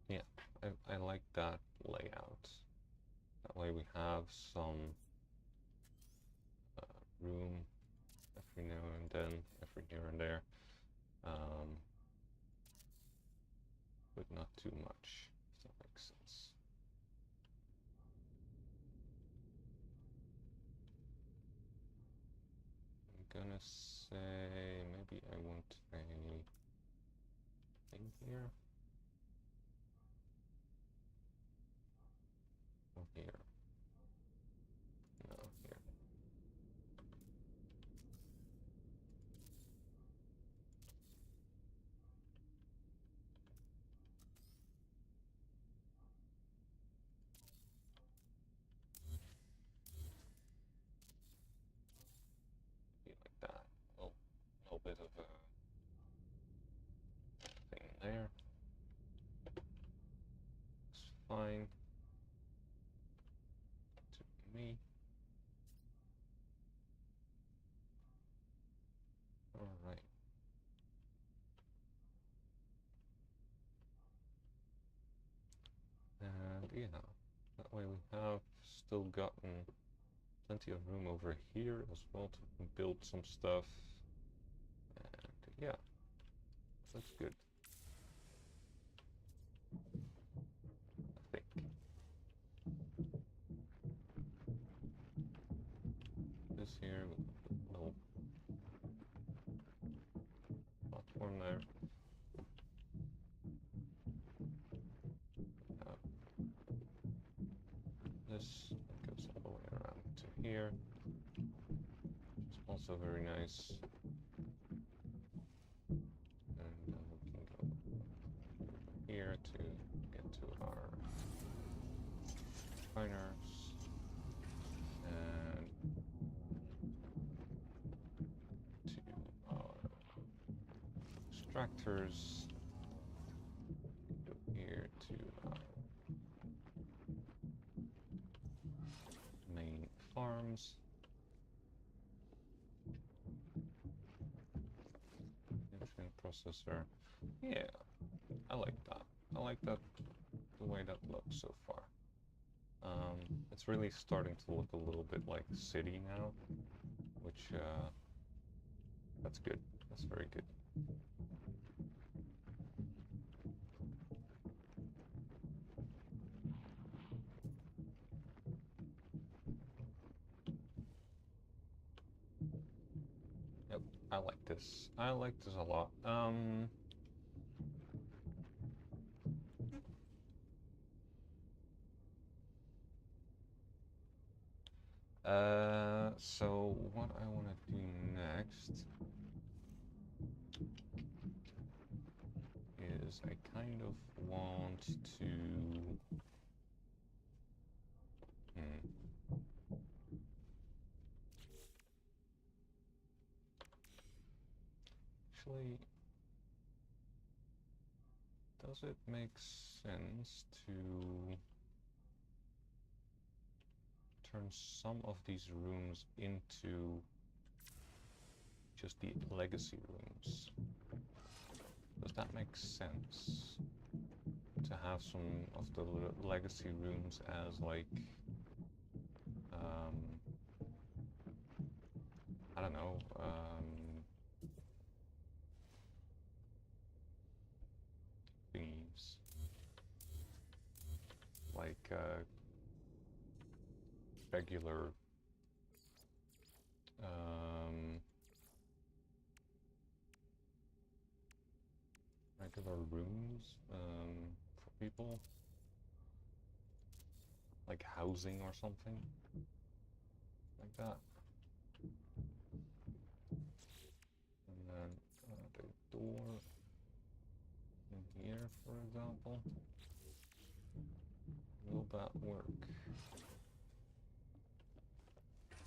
Speaker 1: yeah, I like that layout. That way we have some room every now and then, every here and there, but not too much, if that makes sense. I'm gonna say maybe I want a thing here. Or here. No, here. Be like that. A little bit of a thing there. It's fine. To me. Alright. And yeah, that way we have still gotten plenty of room over here as well to build some stuff. And yeah, that's good. I think. This here, little platform there. This goes all the way around to here. It's also very nice. And then we can go here to get to our miners and to our extractors. Go here to our main farms. Nutrient processor. Yeah, I like that. I like that, the way that looks so far. It's really starting to look a little bit like a city now, which, that's good. That's very good. Yep, I like this. I like this a lot. So what I want to do next is I kind of want to... Actually, does it make sense to turn some of these rooms into just the legacy rooms. Does that make sense? To have some of the legacy rooms as like, I don't know, thingies. Like, regular, regular rooms, for people. Like housing or something. Like that. And then the door in here, for example. Will that work?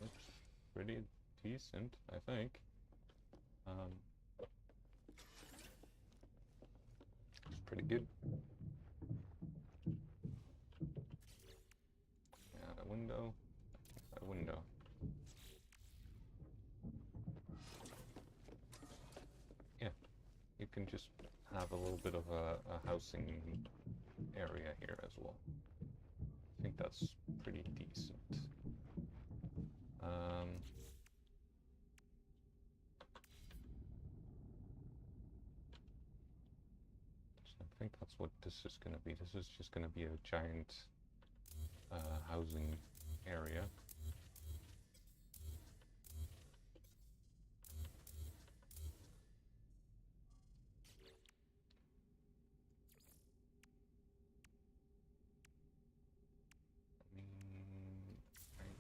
Speaker 1: Looks pretty decent, I think. It's pretty good. Add a window. A window. Yeah, you can just have a little bit of a housing area here as well. I think that's pretty decent. So I think that's what this is going to be. This is just going to be a giant housing area.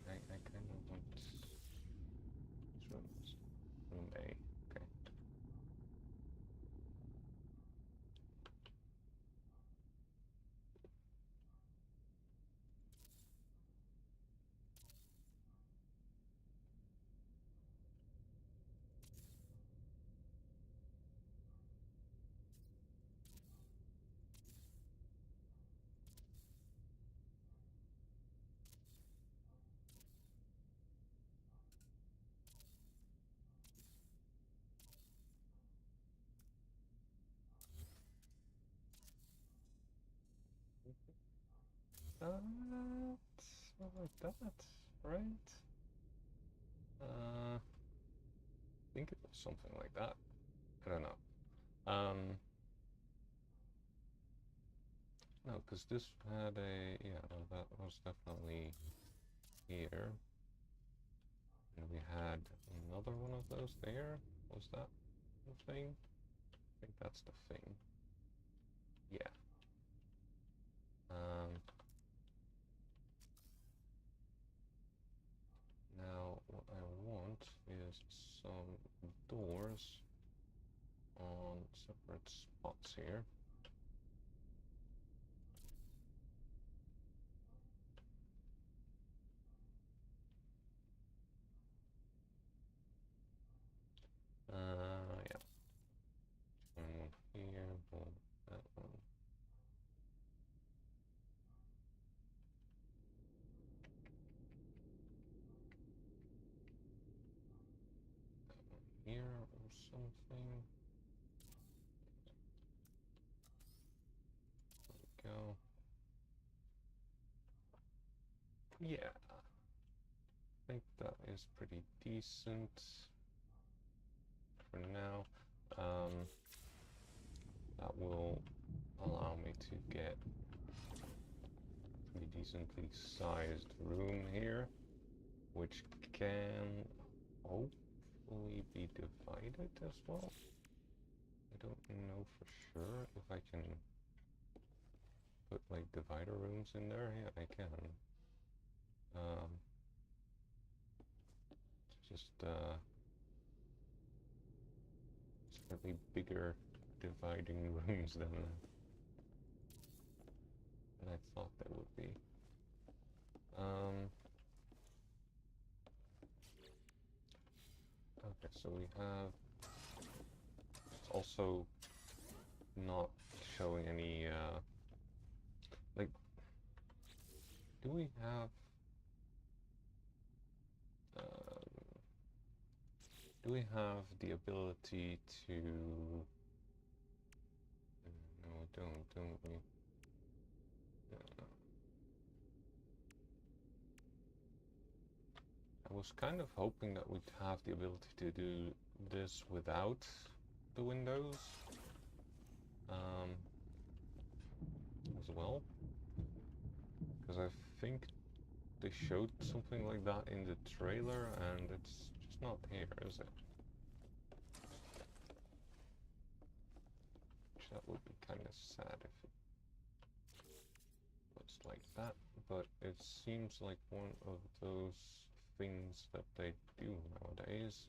Speaker 1: I kind of want rooms. Room A, okay. Like that, right? I think it was something like that. I don't know. No, because this had a, yeah, no, that was definitely here. And we had another one of those there. Was that the thing? I think that's the thing. Yeah. Now what I want is some doors on separate spots here. Yeah. One here, one, that one. Here or something. There we go. Yeah, I think that is pretty decent for now. That will allow me to get a pretty decently sized room here, which can hopefully be divided as well. I don't know for sure if I can put like divider rooms in there. Yeah, I can. Just slightly bigger dividing rooms than I thought they would be. Okay, so we have, it's also not showing any, like, do we have Do we have the ability to... No, we don't we? I was kind of hoping that we'd have the ability to do this without the windows as well, because I think they showed something like that in the trailer and it's just not here, is it? Which that would be kind of sad if it was like that, but it seems like one of those things that they do nowadays.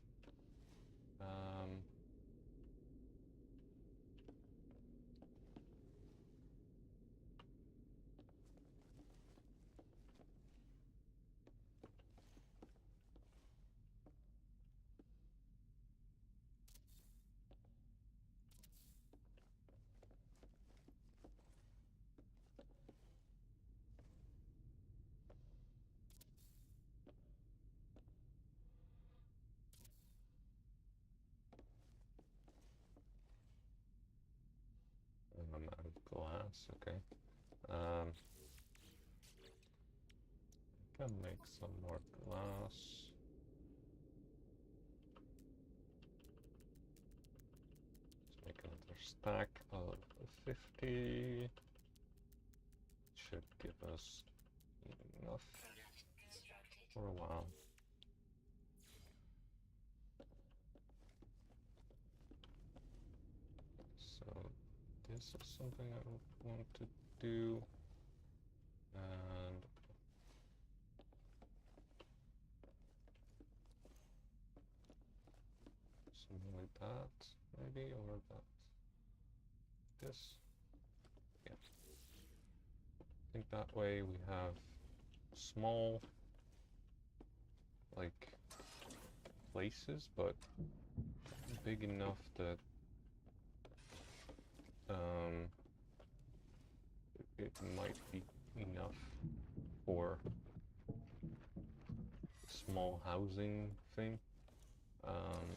Speaker 1: I'm out of glass, okay. I can make some more glass. Let's make another stack of 50. Should give us enough for a while. So this is something I would want to do, and something like that, maybe, or that. This, yeah. I think that way we have small, like, places, but big enough that it might be enough for small housing thing.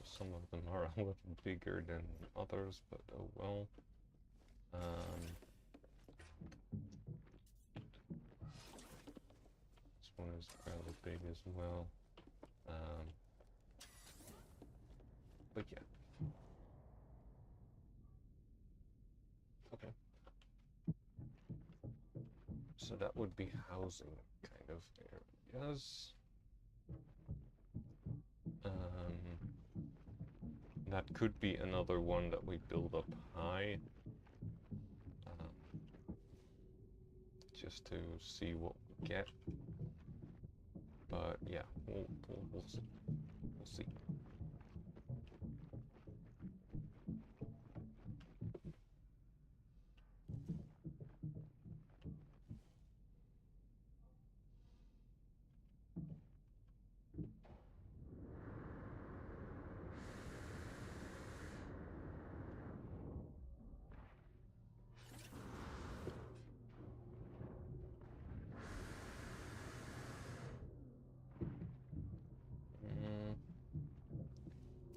Speaker 1: Some of them are a little bigger than others, but oh well. This one is fairly big as well. But yeah. Okay. So that would be housing kind of areas. That could be another one that we build up high. Just to see what we get. But yeah, we'll see. We'll see.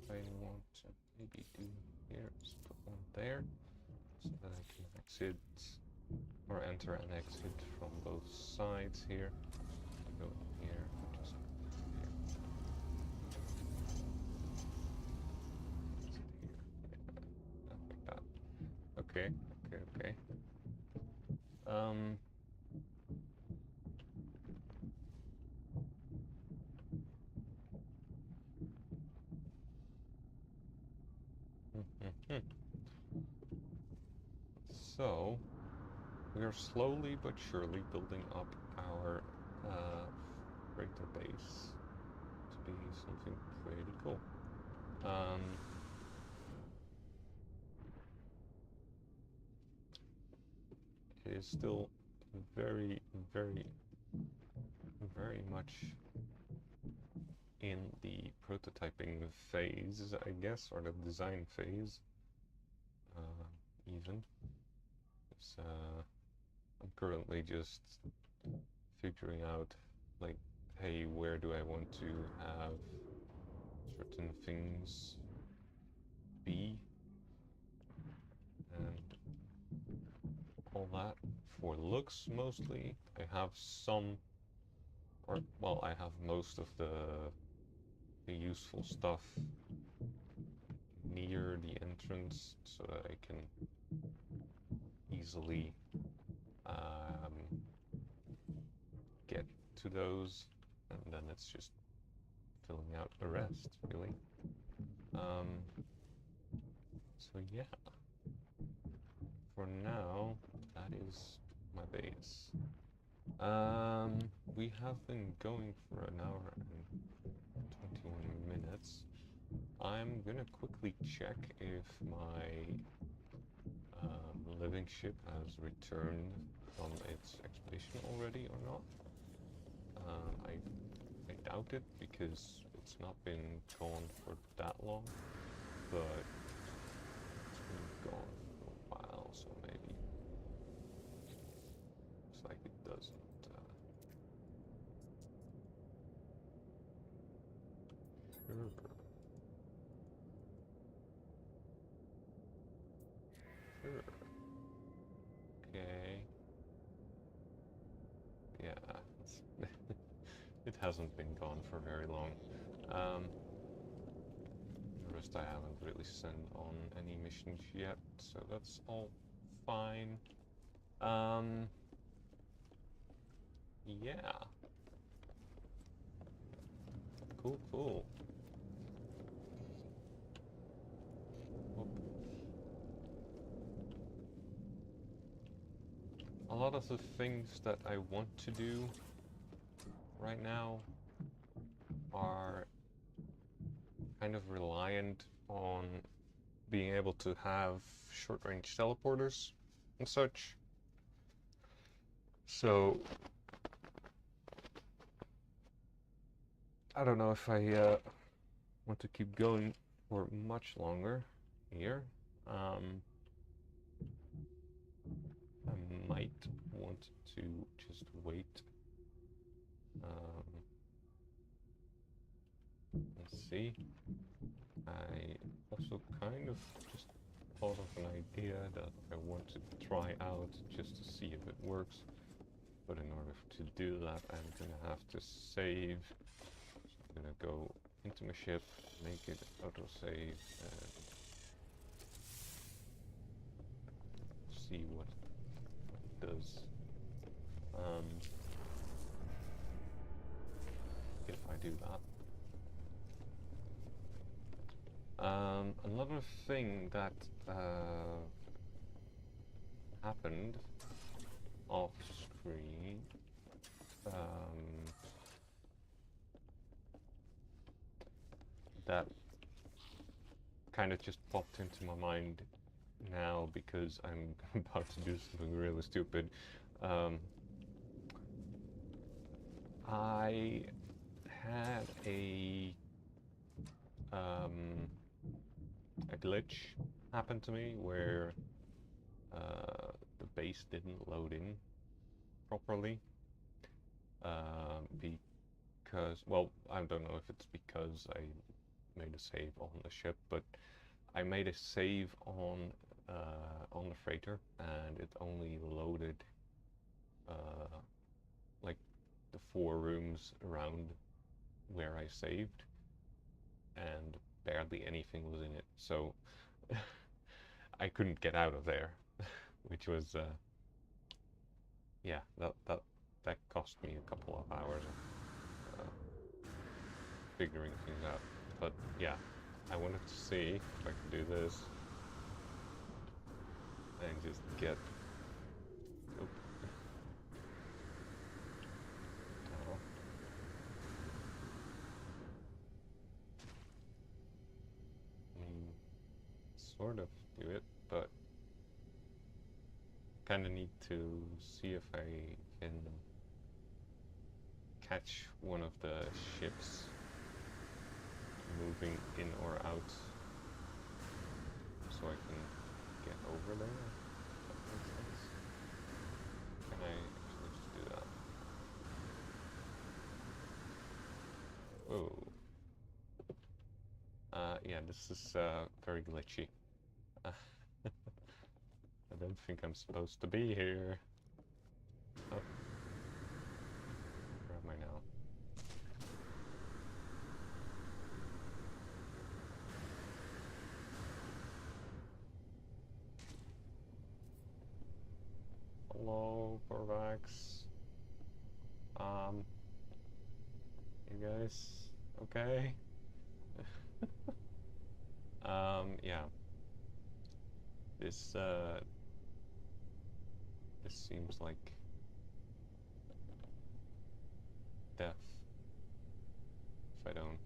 Speaker 1: I want to maybe do here is put one there so that I can exit or enter and exit from both sides here. Go here, just here. Exit here. Yeah, like that. Okay, okay. So, we are slowly but surely building up our freighter base to be something pretty cool. It is still very much in the prototyping phase, I guess, or the design phase, even. I'm currently just figuring out, like, hey, where do I want to have certain things be and all that. For looks mostly, I have some, or well, I have most of the useful stuff near the entrance so that I can easily get to those, and then it's just filling out the rest, really. So yeah, for now, that is my base. We have been going for an hour and 21 minutes. I'm gonna quickly check if my living ship has returned from its expedition already or not. I doubt it because it's not been gone for that long, but it's been gone for a while, so maybe. Looks like it doesn't. Sure. Sure. Okay. Yeah, it hasn't been gone for very long. The rest I haven't really sent on any missions yet, so that's all fine. Yeah. Cool, cool. Whoop. A lot of the things that I want to do right now are kind of reliant on being able to have short-range teleporters and such. So I don't know if I want to keep going for much longer here. I might want to just wait. Let's see. I also kind of just thought of an idea that I want to try out just to see if it works. But in order to do that, I'm gonna have to save. So I'm gonna go into my ship, make it autosave, and see what it does. If I do that. Another thing that happened off screen that kind of just popped into my mind now because I'm about to do something really stupid. I had a glitch happen to me where the base didn't load in properly because, well, I don't know if it's because I made a save on the ship, but I made a save on the freighter, and it only loaded like the 4 rooms around where I saved, and barely anything was in it. So I couldn't get out of there, which was yeah, that cost me a couple of hours of figuring things out. But yeah, I wanted to see if I could do this and just get. Oop. Oh. I mean, sort of do it, but kind of need to see if I can catch one of the ships moving in or out so I can get over there. If that makes sense. Can I actually just do that? Whoa. this is very glitchy. I don't think I'm supposed to be here. Oh. Where am I now? Hello, Corvax. You guys okay? Yeah. This seems like death if I don't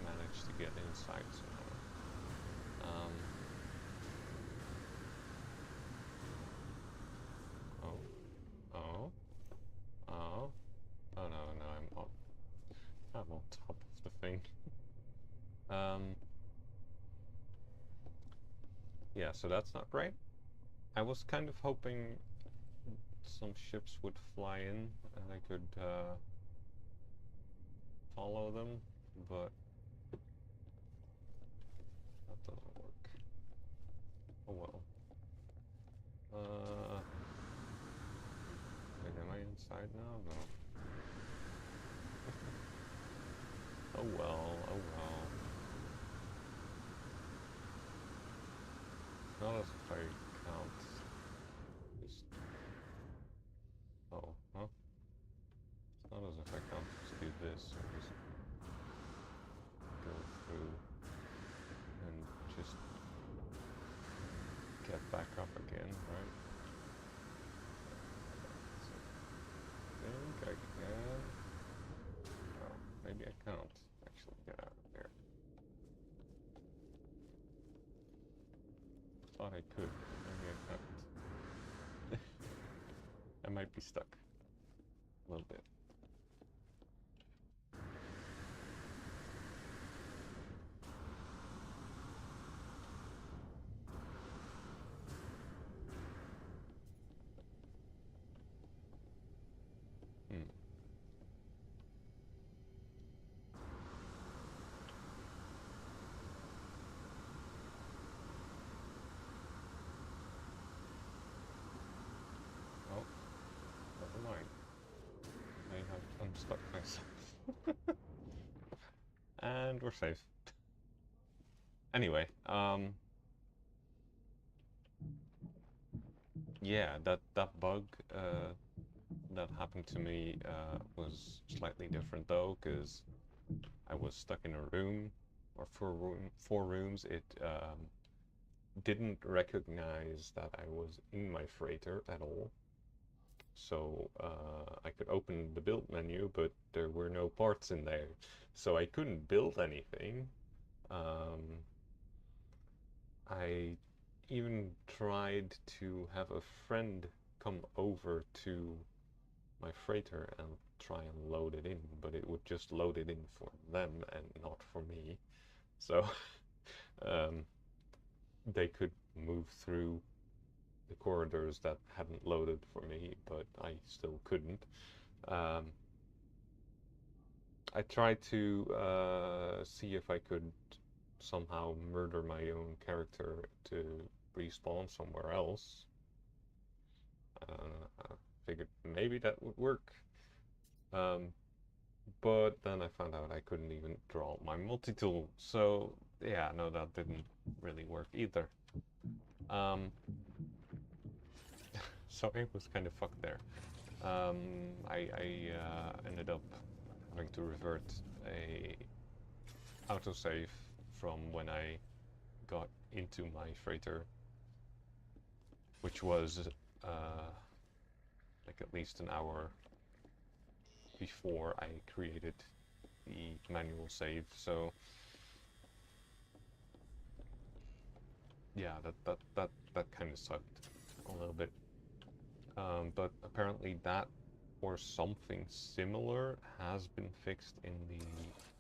Speaker 1: manage to get inside somehow. Oh no, I'm on top of the thing. Yeah, so that's not right. I was kind of hoping some ships would fly in and I could follow them, but that doesn't work. Oh well. Wait, am I inside now? No. Oh well, oh well. Not as if I count. Just... Oh, huh? It's not as if I can't just do this or just go through and just get back up again, right? I think I can. Oh, maybe I can't actually get out of there. Thought I could, but maybe I can't. I might be stuck a little bit. Oh, never mind. I have unstuck myself. And we're safe. Anyway, yeah, that bug that happened to me was slightly different though, because I was stuck in a room, or four rooms. It didn't recognize that I was in my freighter at all. So I could open the build menu, but there were no parts in there. So I couldn't build anything. I even tried to have a friend come over to my freighter and try and load it in, but it would just load it in for them and not for me. So they could move through the corridors that hadn't loaded for me, but I still couldn't. I tried to see if I could somehow murder my own character to respawn somewhere else. I figured maybe that would work. But then I found out I couldn't even draw my multi-tool. So yeah, no, that didn't really work either. So it was kind of fucked there. I ended up having to revert a autosave from when I got into my freighter, which was like at least an hour before I created the manual save. So yeah, that kind of sucked a little bit. But apparently that or something similar has been fixed in the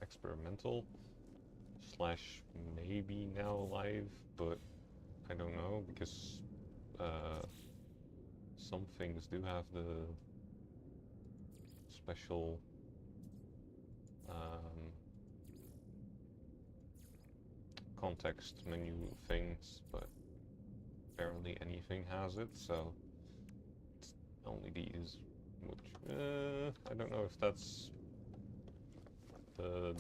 Speaker 1: experimental slash maybe now live, but I don't know, because some things do have the special context menu things, but barely anything has it, so it's only these, which I don't know if that's the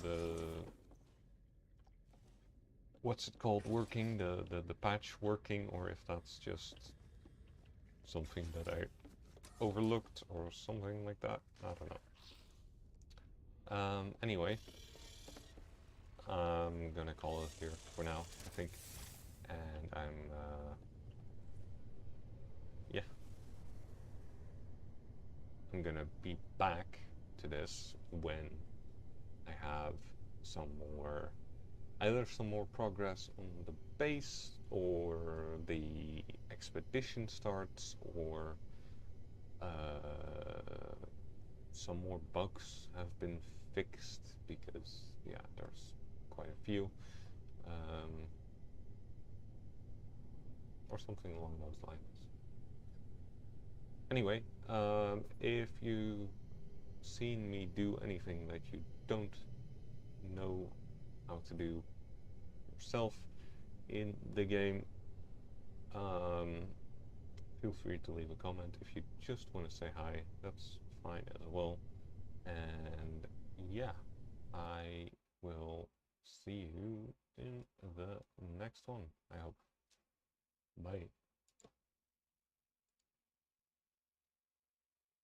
Speaker 1: what's it called working, the patch working, or if that's just something that I overlooked or something like that. I don't know. Anyway, I'm gonna call it here for now, I think, and yeah, I'm gonna be back to this when I have some more, either some more progress on the base, or the expedition starts, or some more bugs have been fixed, because yeah, there's quite a few, or something along those lines. Anyway, if you've seen me do anything that you don't know how to do yourself in the game, feel free to leave a comment. If you just want to say hi, that's fine as well. And yeah, I will see you in the next one, I hope. Bye.